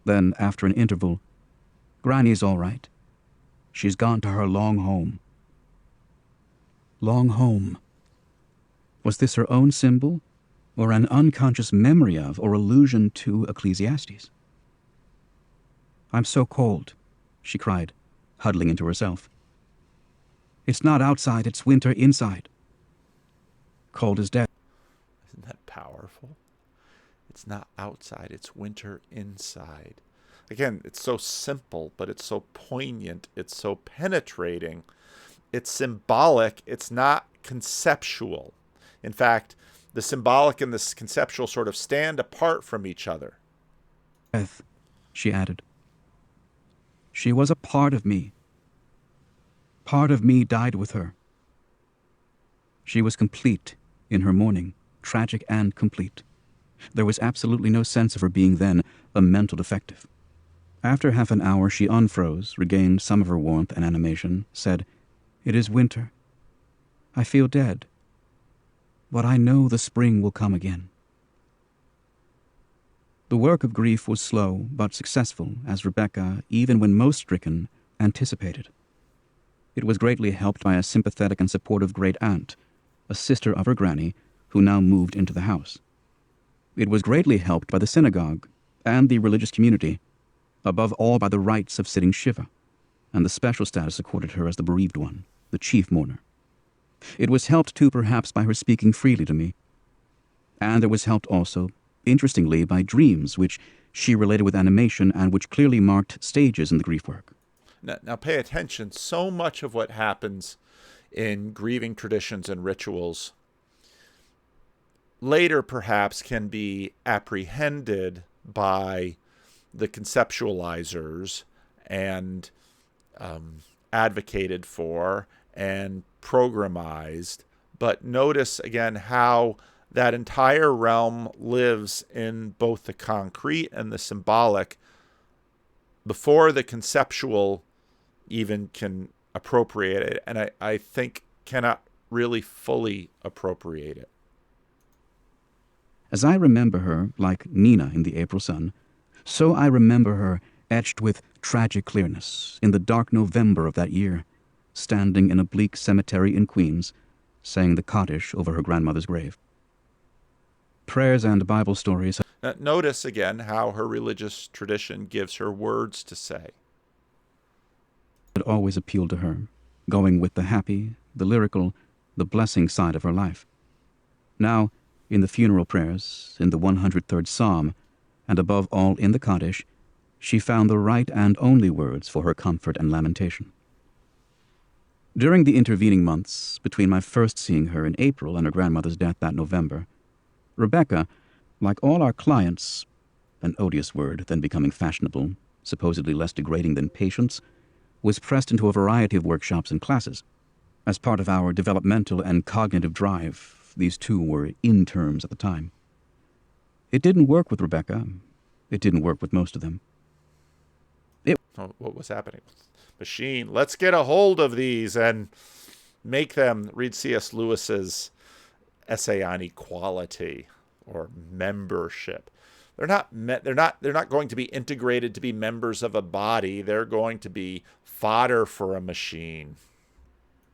Then, after an interval, "Granny's all right. She's gone to her long home." Long home. Was this her own symbol, or an unconscious memory of or allusion to Ecclesiastes? "I'm so cold," she cried, huddling into herself. It's not outside, it's winter inside. Cold as death. Isn't that powerful? It's not outside, it's winter inside. Again, it's so simple, but it's so poignant, it's so penetrating, it's symbolic, it's not conceptual. In fact, the symbolic and the conceptual sort of stand apart from each other. Death, she added. She was a part of me. Part of me died with her. She was complete in her mourning, tragic and complete. There was absolutely no sense of her being then a mental defective. After half an hour, she unfroze, regained some of her warmth and animation, said, "It is winter. I feel dead. But I know the spring will come again." The work of grief was slow but successful, as Vervaeke, even when most stricken, anticipated. It was greatly helped by a sympathetic and supportive great-aunt, a sister of her granny, who now moved into the house. It was greatly helped by the synagogue and the religious community, above all by the rites of sitting Shiva, and the special status accorded her as the bereaved one, the chief mourner. It was helped too perhaps by her speaking freely to me, and it was helped also, interestingly, by dreams which she related with animation and which clearly marked stages in the grief work. Now pay attention, so much of what happens in grieving traditions and rituals later perhaps can be apprehended by the conceptualizers and advocated for and programmized. But notice again how that entire realm lives in both the concrete and the symbolic before the conceptual even can appropriate it, and I think cannot really fully appropriate it. As I remember her, like Nina in the April sun, so I remember her etched with tragic clearness in the dark November of that year, standing in a bleak cemetery in Queens, saying the Kaddish over her grandmother's grave. Prayers and Bible stories. Now, notice again how her religious tradition gives her words to say. Had always appealed to her, going with the happy, the lyrical, the blessing side of her life. Now, in the funeral prayers, in the 103rd Psalm, and above all in the Kaddish, she found the right and only words for her comfort and lamentation. During the intervening months, between my first seeing her in April and her grandmother's death that November, Vervaeke, like all our clients, an odious word then becoming fashionable, supposedly less degrading than patients, was pressed into a variety of workshops and classes. As part of our developmental and cognitive drive, these two were in terms at the time. It didn't work with Vervaeke. It didn't work with most of them. What was happening? Machine, let's get a hold of these and make them read C.S. Lewis's essay on equality or membership. They're not going to be integrated to be members of a body. They're going to be fodder for a machine.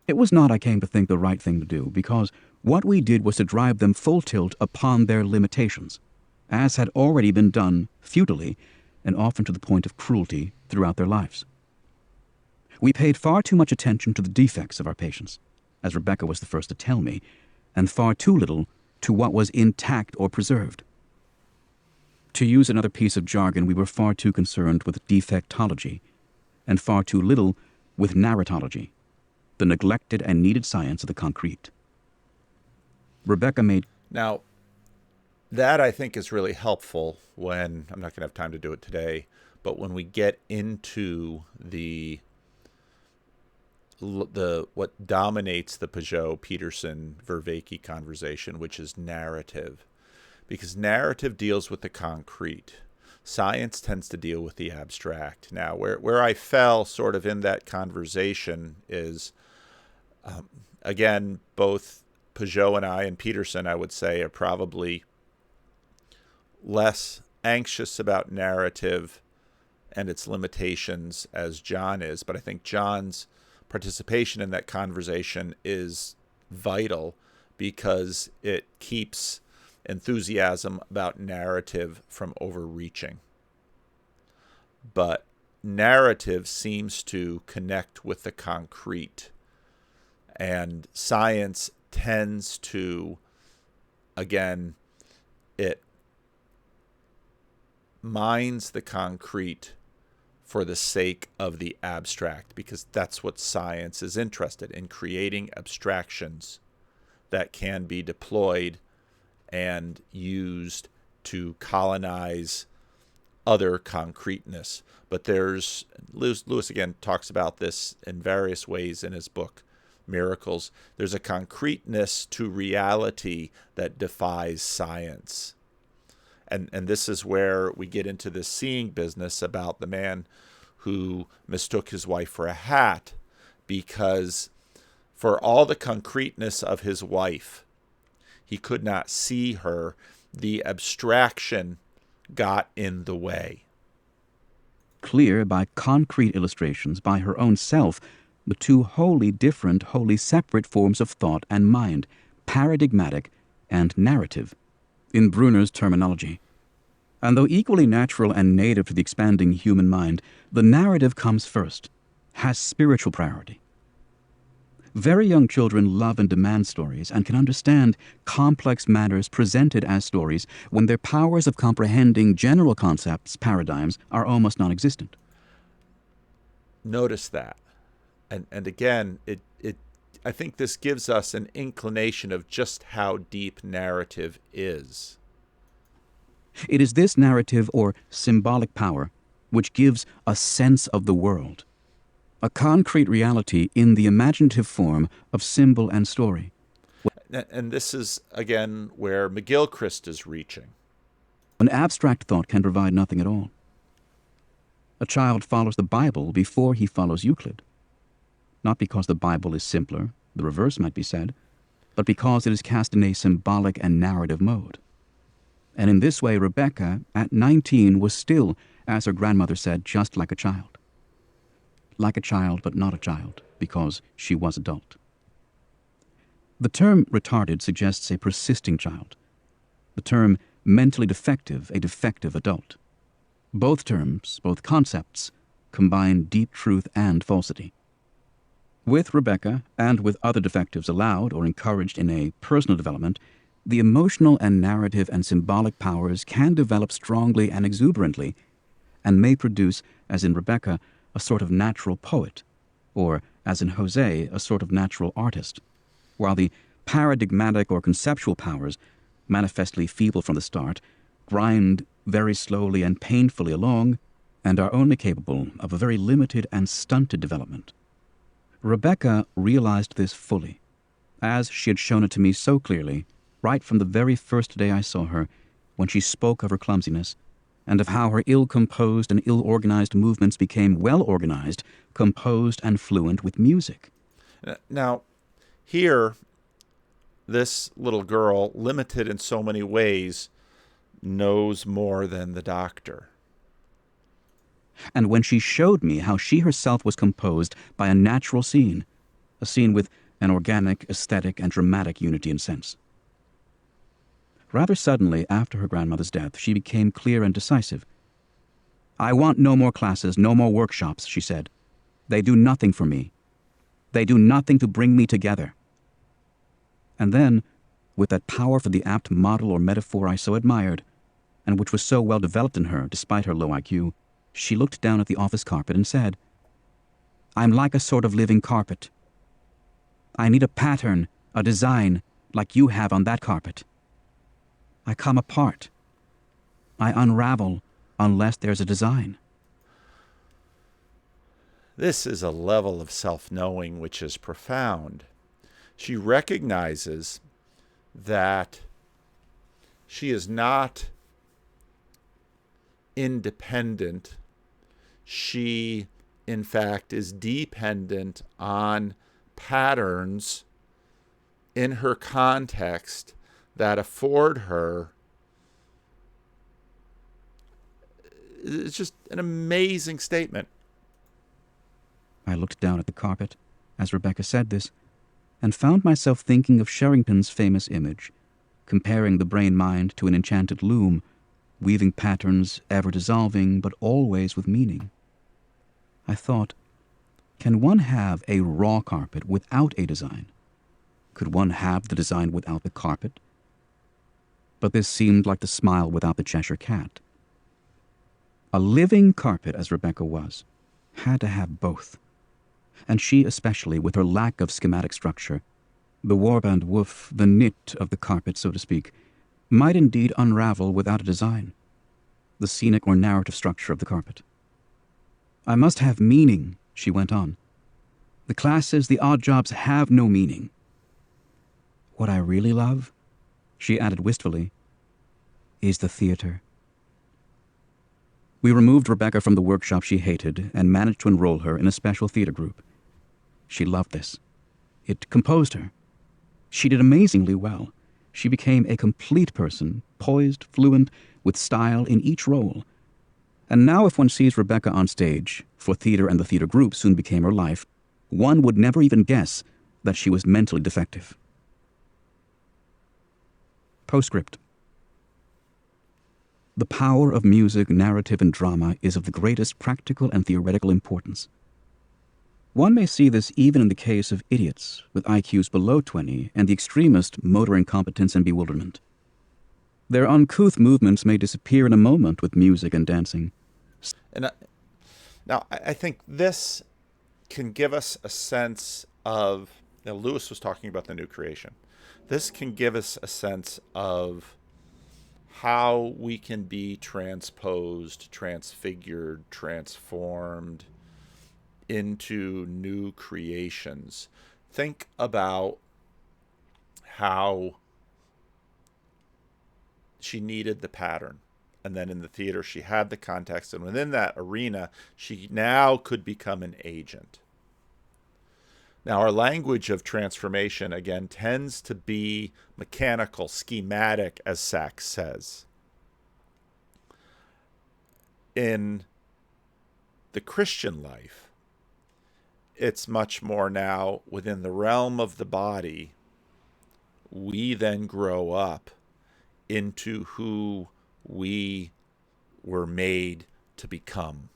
It was not, I came to think, the right thing to do, because what we did was to drive them full tilt upon their limitations, as had already been done futilely and often to the point of cruelty throughout their lives. We paid far too much attention to the defects of our patients, as Vervaeke was the first to tell me, and far too little to what was intact or preserved. To use another piece of jargon, we were far too concerned with defectology, and far too little with narratology, the neglected and needed science of the concrete. Vervaeke made... Now, that I think is really helpful when, I'm not going to have time to do it today, but when we get into the what dominates the Pageau, Peterson, Vervaeke conversation, which is narrative. Because narrative deals with the concrete. Science tends to deal with the abstract. Now, where I fell sort of in that conversation is, again, both Pageau and I, and Peterson, I would say, are probably less anxious about narrative and its limitations as John is. But I think John's participation in that conversation is vital because it keeps enthusiasm about narrative from overreaching. But narrative seems to connect with the concrete, and science tends to, again, it mines the concrete for the sake of the abstract, because that's what science is interested in, creating abstractions that can be deployed and used to colonize other concreteness. But there's, Lewis again talks about this in various ways in his book, Miracles. There's a concreteness to reality that defies science. And this is where we get into this seeing business about the man who mistook his wife for a hat, because for all the concreteness of his wife, he could not see her. The abstraction got in the way. Clear by concrete illustrations by her own self, the two wholly different, wholly separate forms of thought and mind, paradigmatic and narrative, in Brunner's terminology. And though equally natural and native to the expanding human mind, the narrative comes first, has spiritual priority. Very young children love and demand stories and can understand complex matters presented as stories when their powers of comprehending general concepts, paradigms, are almost non-existent. Notice that. And again, I think this gives us an inclination of just how deep narrative is. It is this narrative or symbolic power which gives a sense of the world, a concrete reality in the imaginative form of symbol and story. And this is, again, where McGilchrist is reaching. An abstract thought can provide nothing at all. A child follows the Bible before he follows Euclid, not because the Bible is simpler, the reverse might be said, but because it is cast in a symbolic and narrative mode. And in this way, Vervaeke, at 19, was still, as her grandmother said, just like a child. Like a child, but not a child, because she was adult. The term retarded suggests a persisting child. The term mentally defective, a defective adult. Both terms, both concepts, combine deep truth and falsity. With Vervaeke, and with other defectives allowed or encouraged in a personal development, the emotional and narrative and symbolic powers can develop strongly and exuberantly, and may produce, as in Vervaeke, a sort of natural poet, or, as in Jose, a sort of natural artist, while the paradigmatic or conceptual powers, manifestly feeble from the start, grind very slowly and painfully along, and are only capable of a very limited and stunted development. Vervaeke realized this fully, as she had shown it to me so clearly, right from the very first day I saw her, when she spoke of her clumsiness, and of how her ill-composed and ill-organized movements became well-organized, composed, and fluent with music. Now, here, this little girl, limited in so many ways, knows more than the doctor. And when she showed me how she herself was composed by a natural scene, a scene with an organic, aesthetic, and dramatic unity and sense. Rather suddenly, after her grandmother's death, she became clear and decisive. "I want no more classes, no more workshops," she said. "They do nothing for me. They do nothing to bring me together." And then, with that power for the apt model or metaphor I so admired, and which was so well developed in her despite her low IQ, she looked down at the office carpet and said, "I'm like a sort of living carpet. I need a pattern, a design, like you have on that carpet. I come apart. I unravel unless there's a design." This is a level of self-knowing which is profound. She recognizes that she is not independent. She, in fact, is dependent on patterns in her context that afford her. It's just an amazing statement. I looked down at the carpet, as Vervaeke said this, and found myself thinking of Sherrington's famous image, comparing the brain-mind to an enchanted loom, weaving patterns ever dissolving but always with meaning. I thought, can one have a raw carpet without a design? Could one have the design without the carpet? But this seemed like the smile without the Cheshire cat. A living carpet, as Vervaeke was, had to have both. And she especially, with her lack of schematic structure, the warp and woof, the knit of the carpet, so to speak, might indeed unravel without a design, the scenic or narrative structure of the carpet. I must have meaning, she went on. The classes, the odd jobs have no meaning. What I really love, she added wistfully, is the theater. We removed Vervaeke from the workshop she hated and managed to enroll her in a special theater group. She loved this. It composed her. She did amazingly well. She became a complete person, poised, fluent, with style in each role. And now if one sees Vervaeke on stage, for theater and the theater group soon became her life, one would never even guess that she was mentally defective. Postscript. The power of music, narrative, and drama is of the greatest practical and theoretical importance. One may see this even in the case of idiots with IQs below 20 and the extremist motor incompetence and bewilderment. Their uncouth movements may disappear in a moment with music and dancing. And now I think this can give us a sense of, Lewis was talking about the new creation. This can give us a sense of how we can be transposed, transfigured, transformed into new creations. Think about how she needed the pattern. And then in the theater, she had the context. And within that arena, she now could become an agent. Now, our language of transformation, again, tends to be mechanical, schematic, as Sachs says. In the Christian life, it's much more now within the realm of the body. We then grow up into who we were made to become.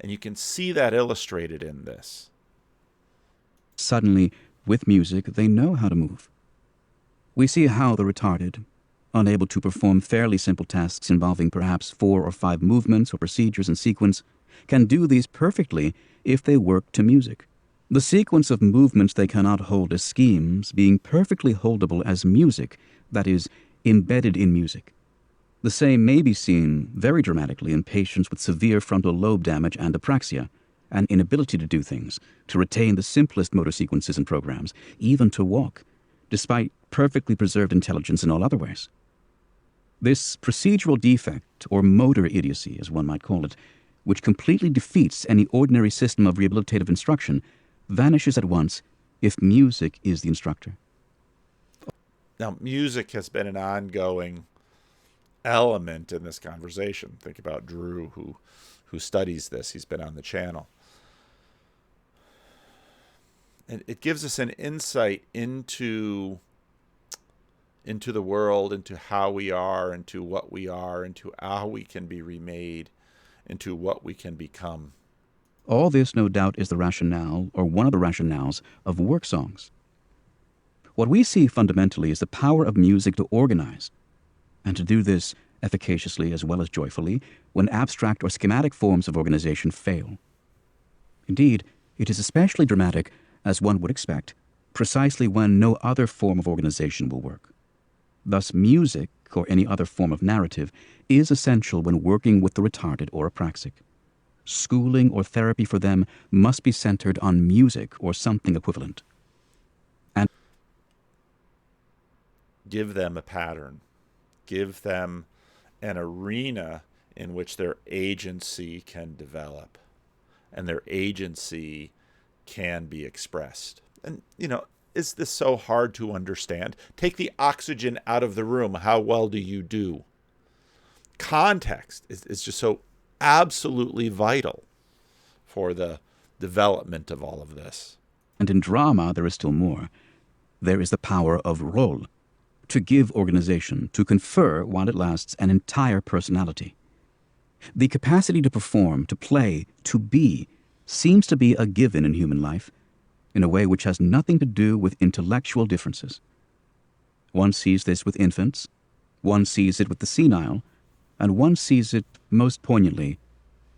And you can see that illustrated in this. Suddenly, with music, they know how to move. We see how the retarded, unable to perform fairly simple tasks involving perhaps 4 or 5 movements or procedures in sequence, can do these perfectly if they work to music. The sequence of movements they cannot hold as schemes being perfectly holdable as music, that is, embedded in music. The same may be seen very dramatically in patients with severe frontal lobe damage and apraxia, an inability to do things, to retain the simplest motor sequences and programs, even to walk, despite perfectly preserved intelligence in all other ways. This procedural defect, or motor idiocy, as one might call it, which completely defeats any ordinary system of rehabilitative instruction, vanishes at once if music is the instructor. Now, music has been an ongoing element in this conversation. Think about Drew, who studies this. He's been on the channel. And it gives us an insight into the world, into how we are, into what we are, into how we can be remade, into what we can become. All this, no doubt, is the rationale, or one of the rationales, of work songs. What we see fundamentally is the power of music to organize, and to do this efficaciously as well as joyfully when abstract or schematic forms of organization fail. Indeed, it is especially dramatic, as one would expect, precisely when no other form of organization will work. Thus, music, or any other form of narrative, is essential when working with the retarded or apraxic. Schooling or therapy for them must be centered on music or something equivalent. And give them a pattern. Give them an arena in which their agency can develop and their agency can be expressed. And, is this so hard to understand? Take the oxygen out of the room. How well do you do? Context is just so absolutely vital for the development of all of this. And in drama, there is still more. There is the power of rôle, to give organization, to confer, while it lasts, an entire personality. The capacity to perform, to play, to be, seems to be a given in human life in a way which has nothing to do with intellectual differences. One sees this with infants, one sees it with the senile, and one sees it most poignantly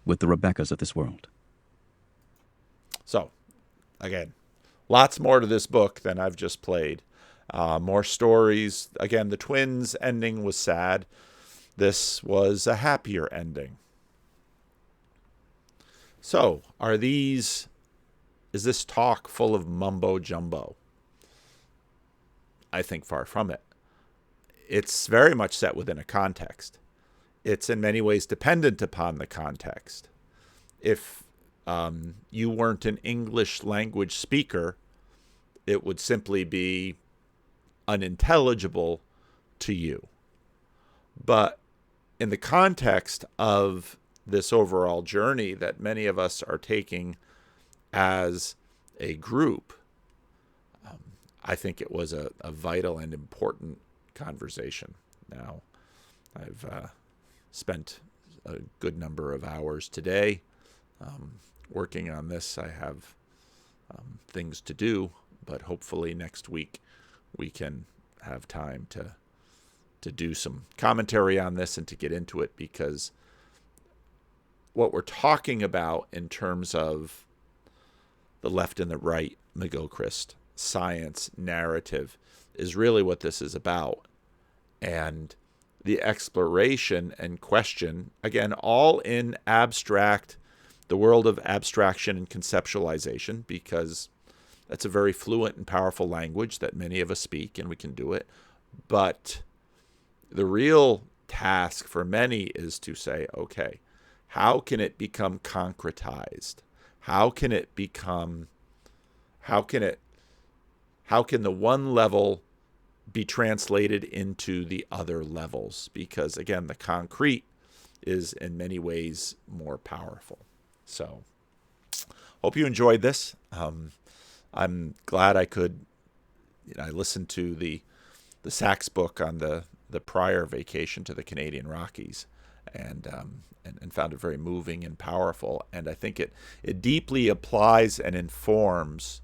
with the Rebekahs of this world. So, again, lots more to this book than I've just played. More stories. Again, the twins' ending was sad. This was a happier ending. So, is this talk full of mumbo jumbo? I think far from it. It's very much set within a context. It's in many ways dependent upon the context. If you weren't an English language speaker, it would simply be unintelligible to you. But in the context of this overall journey that many of us are taking as a group, I think it was a vital and important conversation. Now, I've spent a good number of hours today working on this. I have things to do, but hopefully next week we can have time to do some commentary on this and to get into it, because what we're talking about in terms of the left and the right, McGilchrist, science, narrative, is really what this is about. And the exploration and question, again, all in abstract, the world of abstraction and conceptualization, because that's a very fluent and powerful language that many of us speak, and we can do it. But the real task for many is to say, okay, how can it become concretized? How can the one level be translated into the other levels? Because again, the concrete is in many ways more powerful. So hope you enjoyed this. I'm glad I could, I listened to the Sachs book on the prior vacation to the Canadian Rockies, and found it very moving and powerful. And I think it deeply applies and informs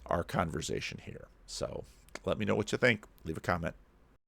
our conversation here. So let me know what you think. Leave a comment.